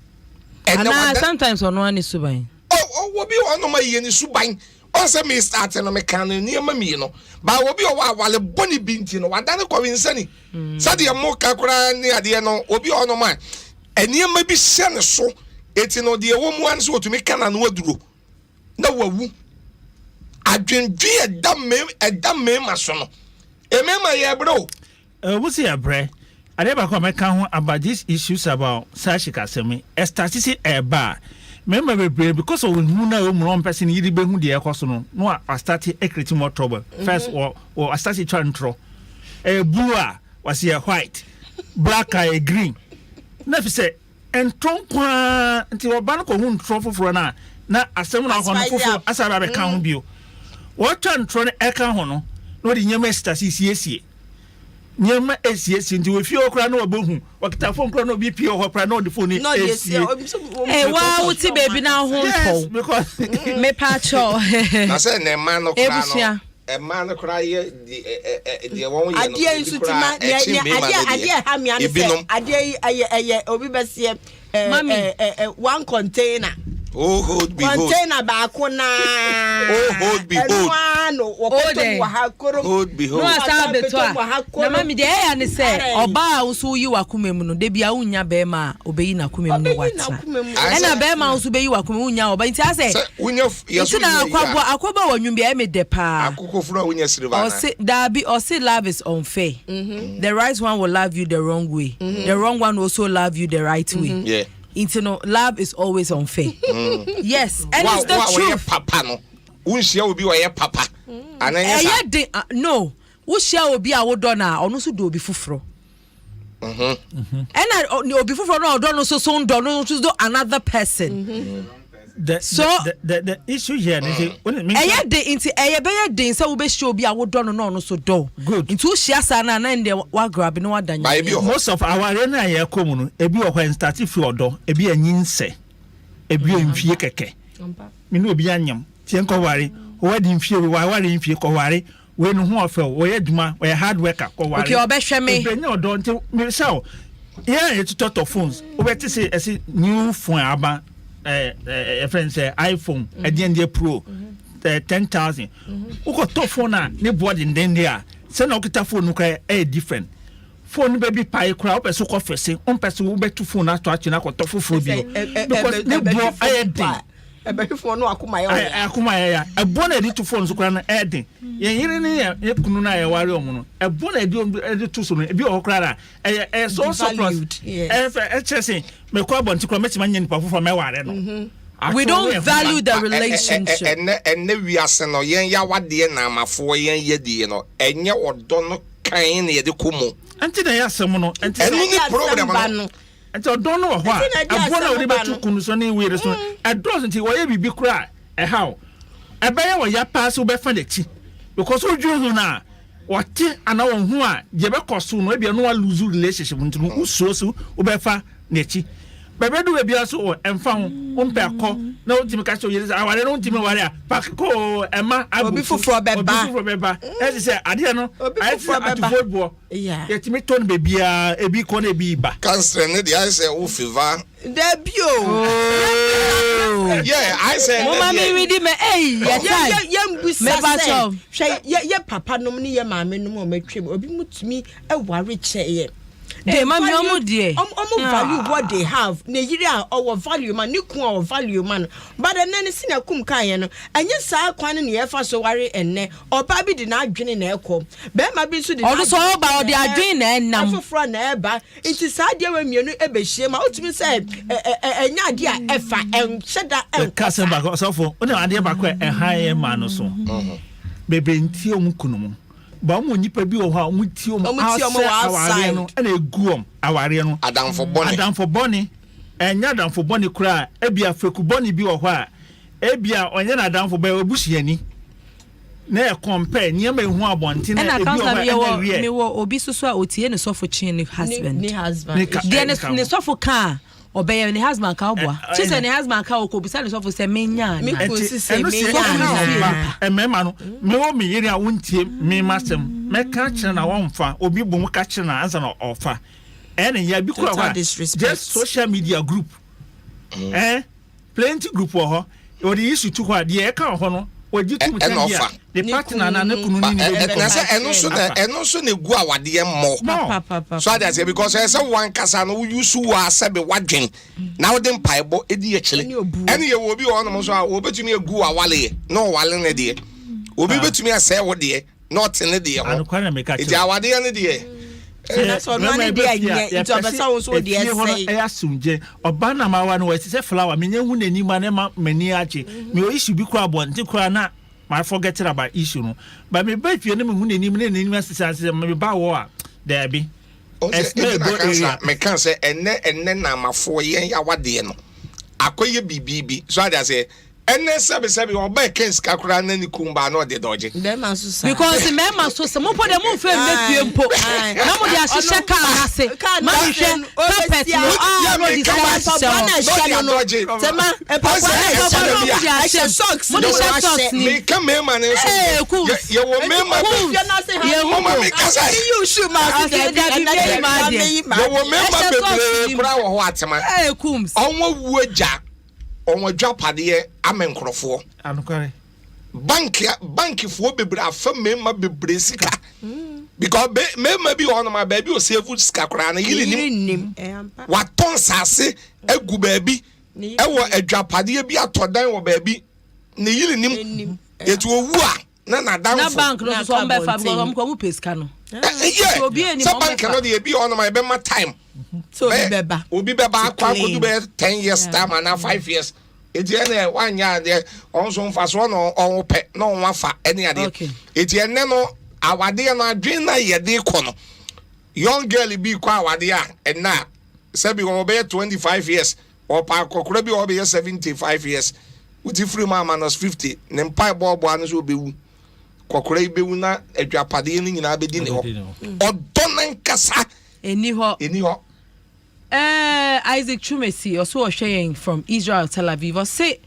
And sometimes on one is subai. Oh, will be on my yen subai. Also, me starting on a cannon near Mamino. But will be a while a bonny binty, no one done a coincidence. Sadia Moka near the end, will be on my. And you may be sent so. It's no dear woman so to make an wardrobe. No woo. I dream a dumb man, my son. Remember, yeah, bro. What's your bread? I never come about these issues about Sashika Semi. I started a bar. Remember, because of one person, you didn't be the air. No, I started creating more trouble. First, or I started trying to throw. A blue was here white, black eye green. Never say, and Tronqua until Banco won't trouble for an hour. Now, as someone on the as I have a count you. What turn trying to echo hono? No, the Yamesta CCSC. Nyama SS into a few crano boom, or telephone chrono BP or crano the phone. No, yes, hey, why would see baby now home? Because me pacho. I said, a man of a man of cry, the one idea to one container. Oh, hold behold. Container back on oh, hold behold. Hold behold. No, I mammy, there and say, Oba, so you are Kumemo, de Bia Unya Bema, obeying a Kumemo. And a Bema also be you are Kumunya, but I say, when you're Aquaba when you be made the pa. Or say, Darby, or say love is unfair. The right one will love you the wrong way. The wrong one also love you the right way. Yeah. Love is always unfair. Yes, and it's the truth. Papa no. Unshia will be where papa. And I no. Unshia will be our donor or no so do be fufro. And I no be fufro no don't so soon don't do another person. The issue here is when it means so we show be our donor no so do. Good. Into share sana na and wa grab no one. Most of our arena here common ebi o when start if your door ebi anyinse ebi emfie keke. Me no obi anyam. Tienko ware o di mfie we ware mfie ko ware we no ho ofel we adwuma we hard worker ko ware. Okay, obehwe me. Ebenya odo nti me say yeah it's tot of phones. Obeti say new phone aba a friend say iPhone a Pro 10,000. Uko top phone na ne board in there. Say na okita phone no different. Phone baby pie crowd person ko fese on person wo betu phone na to achi na ko top phone bi because ne board dey ebe phone no akuma ya a bona di to phone so kra na dey ye yire ne ye kunu na ye ware omo no e bona di to so no bi o kra na so plus chese me ko abonti kra metima nya nipa fofo me ware no. We don't value the relationship. And we are saying, no, yen ya wade na amafo yen ye die no enye odo no kan na ye de komo anti na ya asem no anti any problem no anti odo no ho a abona we betu kunu so na we re so a does nti wo ye bibi kra e how e be ye wo ya pass wo be fa de chi because oju hu na wote ana wo hu a je be koso no e bia no wa lose relationship nti no uso wo be fa na chi bebe do bia so emfa ho umpe akọ na ontimi ka so yere aware no ontimi ware a pak ko ema obi fufuro beba e say ade no I say at football yetimi ton be bia ebi ko na ebi ba cancer ne dey I say wo fever debio yeah I say mama me ready me ye mbusa say ye papa nom ne ye maame nom o metwem obi mutumi e ware che ye They mami omo die. Omo value what they have. Ne yiri a our value man, ni ku our value man. But then si na kum kan ye no. Enye saa kwan ne ye fa so ware enne. Oba bi di na adwene na ekọ. Be ma bi so di. Odo so oba odi adwene na enam. Afofro na eba. Nti saa de wa mienu e be hie ma. Otumi say enya ade a efa enhyeda kasa ba so for. Oni ade ba ko e han ma no so. Bebe nti omkunumu. Ba mo nipa bi wo ha omuti aware no na eguom aware no adamfo boni enya adamfo boni kura ebia freku boni bi wo ho a ebia onye na adamfo ba obusuani na e compare niam ehu abonte na ebi wo me wo obi susu a otie ne sofo chin ne husband ne sofo ka obey ne husband ka obwa she say ne husband ka okobisa ne sofo say menya me ko si say menya emema no me wo me yiri a wontie me masem me ka kire na wonfa obi bom ka kire na ansa na ofa ene ya bi ko wa just social media group plenty group wo ho o di issue to ho de e ka ho no oji tu mutia the partner na na kunu ni na say eno so na gu awade mo so that say because say one kasa no use wa sabe wadwen na wo de mpaibo edi ye kile ene ye wo bi wo no so a wo betumi egu awale no wale ne de obi betumi asay wo de not ne de ho edi awade ne de na so no ne de anye into abesa wo so de say e asunje oba na mawa no we say flower menye hu nani ma ne ma mani aje me o issue bi kura bonti kura na my forget about issue no but me ba tue ne me hu nani me nani asese me ba wo a there be me can say enne na mafo yen ya wade no akoye bibibi so that say enne sebe oba kens kakura na ni kumba na ode doje because me ma so se mo po de mo fe mepie mpo na mo de ahihye ka na se ma hwe carpet no no discuss so tema e papa e socks mo de socks ni me ka me ma ne so ye wo me ma ye wo me ka say you shoot ma ye wo me ma bebre kura wo ho atema kums onwo wuaja onwo dwapade amenkrofo anukare bank fo bebre afame ma bebre sika because me bi ono ma ba bi o save sika kura na yiri nim waton sase egu ba bi ewo adwapade bi atodan wo ba bi na yiri nim etu owu a na dan na bank no so mbe fa because am ko mu pesika no so bank no de bi ono ma be ma time so obi beba akwa ko du be 10 years time and 5 years etiene wanya de onso mfaso no onpe no wafa ene ade etiene no awade no adwen na yede ko no young girl bi kwa awade a ena sabi wo be 25 years or pa kokora bi wo be 75 years uti free mama no 50 ne mpa bobo anu so bewu kokora ibewu na adwapade ni nyina be di ne ho odonan kasa eni ho Isaac Chumesi also sharing from Israel Tel Aviv was say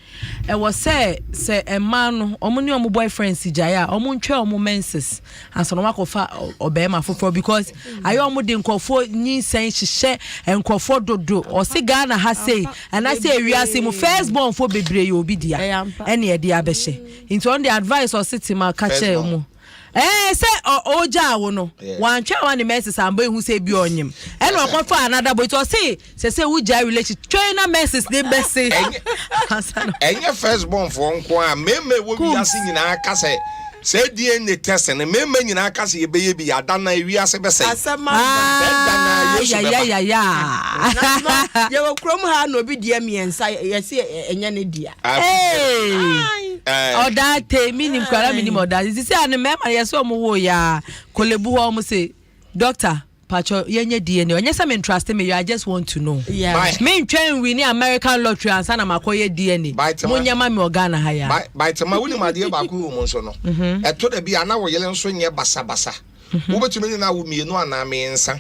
a man omuni omo boyfriend si jaya omo ntwe omo menses and so no makofa obema foforo because ayo omo de nkofo nyinsen hihye nkofo dodo o se Ghana ha say and I say wiase mu first born for bebre ye obi dia ene ye dia behye into on the advice or city ma ka che omo say oja wo no wan twa wan messes ambo ehu say bi onyem e no kon fa another boy to say uja relationship trainer messes dey best enye first born for nko a meme wo bi ase nyina aka say DNA test ne meme nyina aka say be ye bi adana wi ase be say ye wo krom ha no bi dia miensa ye say enye ne dia that minim kwara minim oda this say an me ma yeso mo wo ya kolebu ho mo say doctor pacho yenye DNA onye say me trust me I just want to know me ntwen win American lottery ansa na makoye DNA mo nyama me organa ha ya by tema woni ma de ba ko mo nso no eto da bi ana wo yele nso nye basa wo betumi na wo mienu ana me nsa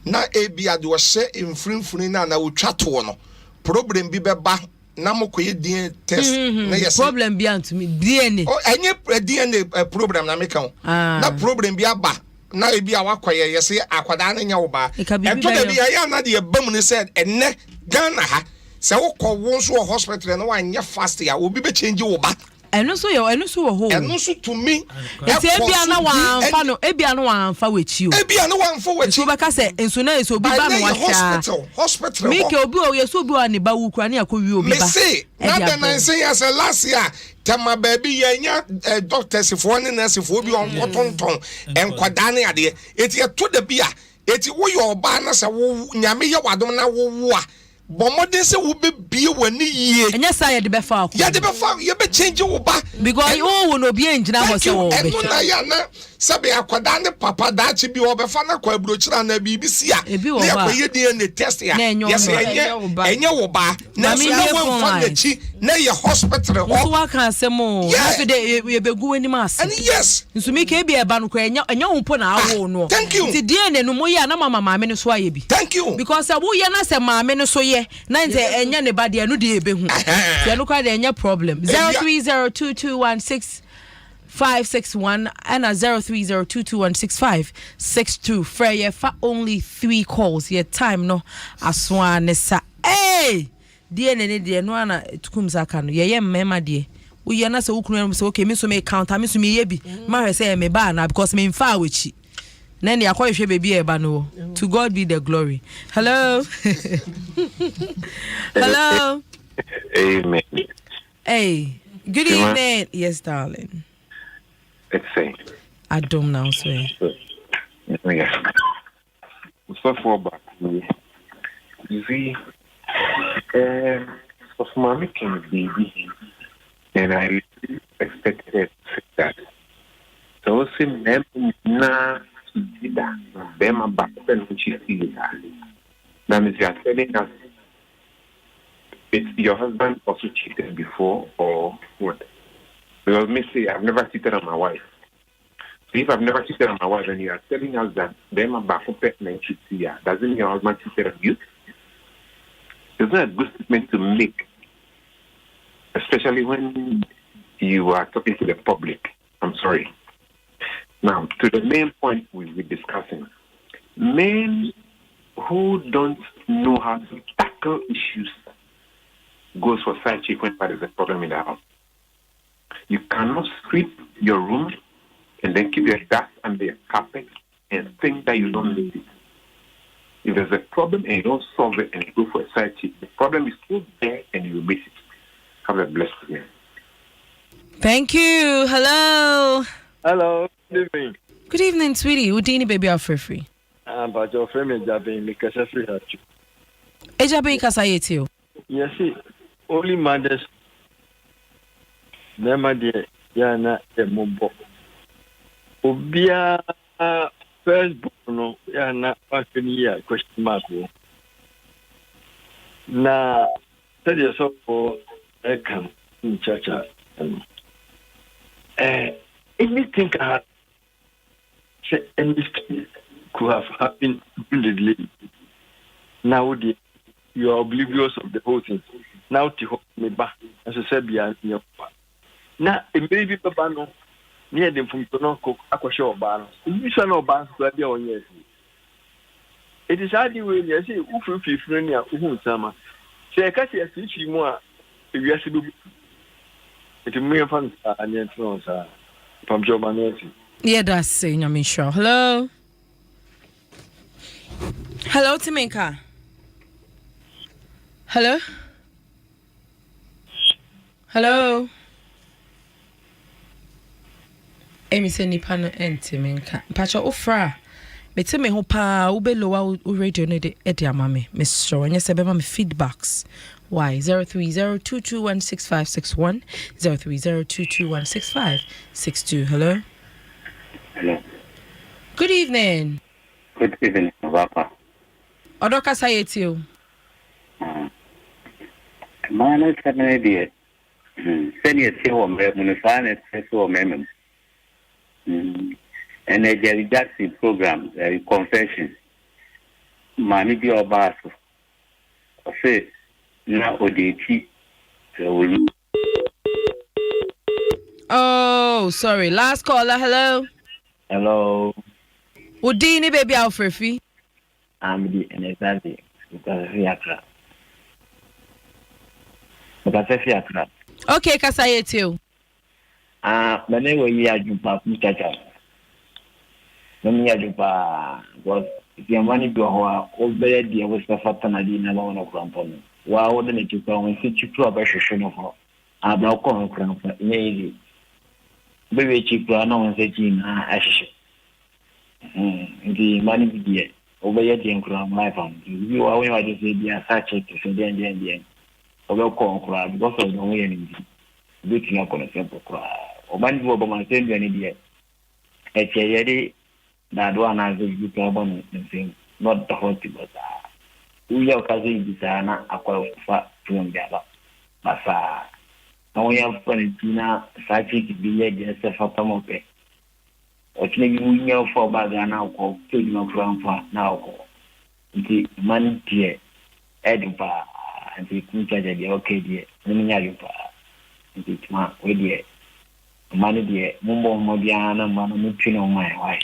na ebi ade wo hye mfrinfrin na wo twato no problem bi beba na mokoye DNA test na yes problem bi antumi DNA enye DNA problem na meka na problem bi aba na ebi awakoye yesi akwada na nya wo ba eto da bi ya na de bam ni said enne Ghana ha se wo ko wo so hospital na wanya fast ya obi be change wo ba ɛno so wɔ ho ɛno so to me eti ebia na wanfa no ebia no wanfa wechi o ebia no wanfa wechi so bɛka sɛ nso na eso bi ba no wahya hospital me ke obi o yeso obi wa ne ba wu kura ne akɔwi obi ba me say na the nansen ya say last year tema baby yenya doctors for ne nurse for bi on tonton enkwada ne ade eti eto da bia eti wo yo oba na sɛ wo nyame ye wadom na wo a bomode se wo be bie wani yie enya sa ye de be fa akɔ ye de be fa ye be change wo ba because wo no bi engyina hɔ sɛ wo be eno na ya na sabe akwada ne papa dachi bi wo be fa na kwa burochira na bibi si a na ye DNA test ya yes enye wo ba na so na wo fa na chi na ye hospital ho so aka asɛm o na fe de ye begu wani mas and yes nso mi ke bi e ba no kwa enye wo po na awo no ti DNA no mo ye na mama maame no so aye bi thank you because wo ye na sɛ maame no so ye na nze enya ne ba de no de ebehu ye no kwa de enya problem 0302216561 and 0302216562 Freya for only 3 calls your time no aswane sa hey die ne de no ana tukum saka no ye mmema de wo ye na se wo kunu so okay me so me counter me so me ye bi ma hwe se me ba na because me mfa awechi na ne akohwe baby e ba no to God be the glory. Hello. Hello. Amen. Hey, good evening. Yes, darling. Let's say Adom now, sir. Yeah. So for back, you see, of my making baby, and I really expected that. So, see, now. Bema back when she sees that. That means you are telling us it's your husband also cheated before or what? Because me say I've never cheated on my wife. So if I've never cheated on my wife and you are telling us that Bema back when she sees that, doesn't mean your husband cheated on you? It's not a good statement to make, especially when you are talking to the public. I'm sorry. Now, to the main point we'll be discussing. Men who don't know how to tackle issues goes for side chick when there is a problem in the house. You cannot sweep your room and then keep your dust under your carpet and think that you don't need it. If there's a problem and you don't solve it and you go for a side chick, the problem is still there and you will miss it. Have a blessed day. Thank you. Hello. Hello. Good evening. Good evening, sweetie. Udini baby are free. But your friend is Jabin because I free her too. Ejabin kasayeti. Yes, only mothers. Nema de yana Yɛmmɔ. Obia first book no yana afini question mark. Na tell yourself for come in church. Anything can happen. Anything could have happened immediately. Now you are oblivious of the whole thing. Now to me back as I said behind your now a baby papa no near them from Tonoco Aquashaw Barn. You shall know Barnes to be on yes. It is hardly when you say Ufu Frenia Uhun Sama. Say I can't see a teach you more if you have to do it. May fun and yet from Joe Manetti. Yeah, that's saying I'm sure. Hello. Hello, Timinka. Hello. Hello. Emi se nipa no Timinka. Pacha ofra. Mete me ho pa ube lowa u radio no de amame. Miss Show and yes be ma me feedbacks. Why 0302216561 0302216562. Hello. Hello. Good evening. Good evening, Papa. Odoka sayetio. Man, it's an idea. Send you to home, Munifan, it's so mem. And a Jerry Jackson program, confession. Mammy be your boss. Say, now, ODT. Oh, sorry. Last caller. Hello. Hello. Udini baby Alfrefi. I'm the NSA because Fiatra. Okay, kasayetio. mane wo yi ajupa mutacha mami ajupa was the money do ho a obere dia wo safata na di na ba wona krampo no wa wo de ne tukwa won si tukwa ba hwehwe no ho abra ko krampo nye yi bebe chikwa na won se chi na ahwehwe the money dia obere dia krampo life am you wa we wa de se dia search it so dia obere ko krampo because of no we ni bit na ko na sempo krampo obandi wo ba man se dia ni dia echeyede na do anaze you problem thing not the whole people we are kazi bisana akwa fa tun biaba basa no ya fanitina sachi biye je se fa pamope o tine gi munya fo baga na ko teji ma franfa na ko nti man tie edpa anti kunja je okay die munya yupa nti tuma we die mani die mumbo modiana mama mutino mai wai.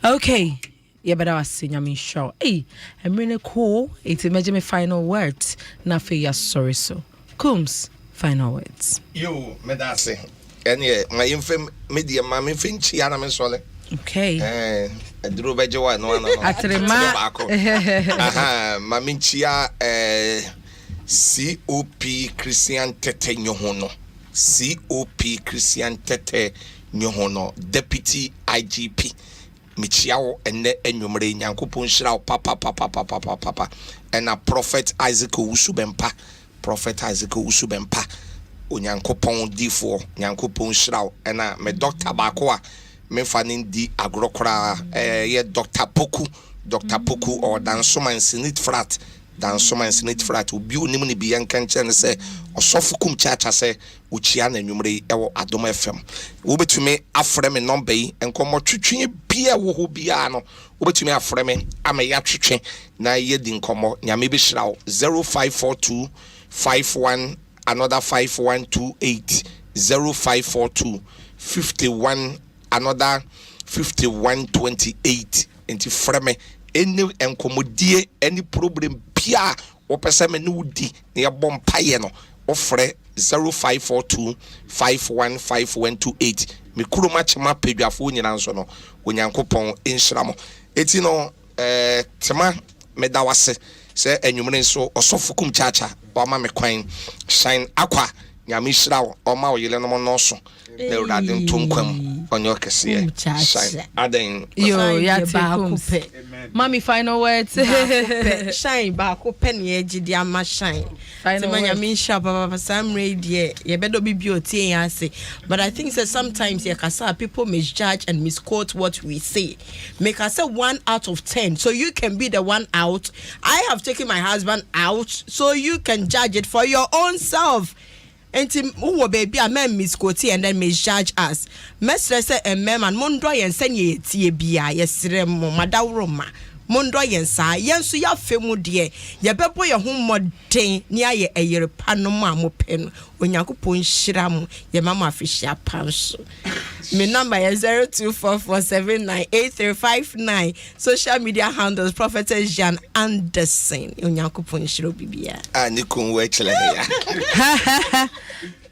Okay, yeah, but I was saying, I'm sure. Hey, I'm really cool. It's imagine my final words. Na fe ya sorry so. Coombs, final words. Yo, me da se. Ene my infam media ma me finchi ana me sole. Okay. Duro beje wa no ana no. Atrema. Aha, ma minchia COP Christian Tete Nyohono. COP Christian Tete Nyohono, Deputy IGP. Michiao ene enwumre nyankopon shira papa and a prophet Isaac Usubempa onyankopon difo nyankopon shira and a me doctor bakoa me fanin di agrokra ye Dr. Poku or Dansoman Sinit frat obi onim ne bian kanche ne se osofukum chacha se uchia na nwumre ewo Adom FM wo betumi afre me number yi Nkɔmmɔ twetwe bia wo ho bia no wo betumi afre me ameya twetwe na ye di Nkɔmmɔ nyame be hira 0542 51 another 5128 0542 51 another 5128 enti frɛ me any Nkɔmmɔdie any problem pia wo pese me no di na ye bom paye no ofre 0542 515128 me kuroma chema pedwafo nyina nso no onyankopon enhiramo eti no tema me da wase se enwumre nso osofukum chacha o ma me kwan shine akwa nyame hirawo o ma wo yele no no so na urade ntonkwam onyo kese shine aden yo ya te Mommy, final words. Shine back open ye gidi ama shine. Final words. Nyame sha some radio ye bedo be beauty and say. But I think that sometimes ye kasa people misjudge and misquote what we say. Make us say 1 out of 10. So you can be the one out. I have taken my husband out, so you can judge it for your own self. And who baby a man misquote and then misjudge us. Mestre say a man and mondo and send ye tea bia yesre mo madawroma. Mondo yen sa yen so ya femu de ye bebo ye ho modden ni aye eyere panoma mo pen onyankopon hira mo ye mama afihia panso me number is 0244798359 social media handles prophetess Jan Anderson onyankopon hira bibia ani kun we chele ya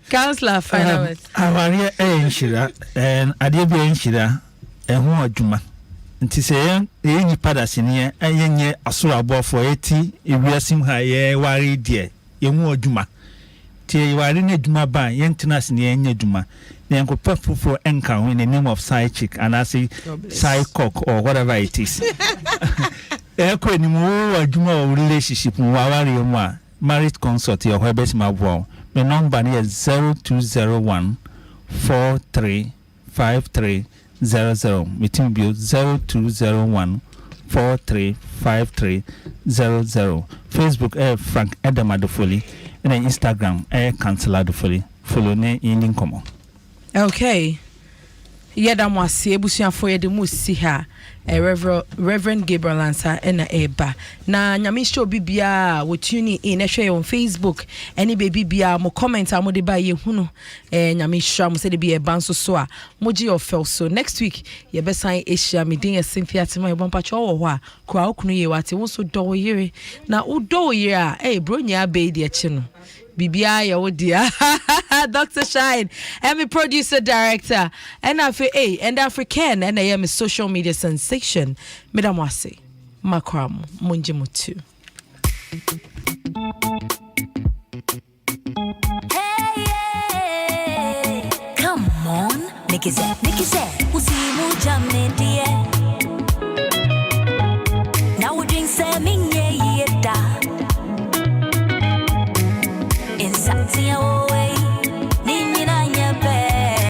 counselor final words aware enhira en ade bi enhira ho adwuma nti se enyi padasine enye asoro abofo eti ewiasim ha ye ware die ye hu adwuma tie ware na adwuma ba ye ntena sine enye adwuma na enkopa foforo enka in the name of side chick and I say side cock or whatever it is eko ni mo adwuma o relationship mo ware mu a marriage consult your hobes ma bo my number is 0201 435300 meeting bill 0201 435300 Facebook Frank Adam Adofoli and Instagram Council Adofoli follow ne in Nkɔmmɔ. Okay, yeda mo ase ebusuafo yede mo si ha Reverend Gabriel Lansa ena eba na nyame show bibia wo tune in ehwe on Facebook any baby bia mo comment am de ba ye hunu nyame show mo se de bia eba nso so a mo gi ofel so next week ye be san Asia me din Cynthia Tema ye bompa cho wo ho a kwa okunu ye wate wo so do yire na wo do yire a bro nya be de echi no Bibia ya wodia. Dr. Shine, and my producer director, and African, and I am a social media sensation. Madam Wase, Makram, Munjimutu. Hey, come on, Nicky said, we'll see you jamming, dear. Now we drink some in ye, in Satia way.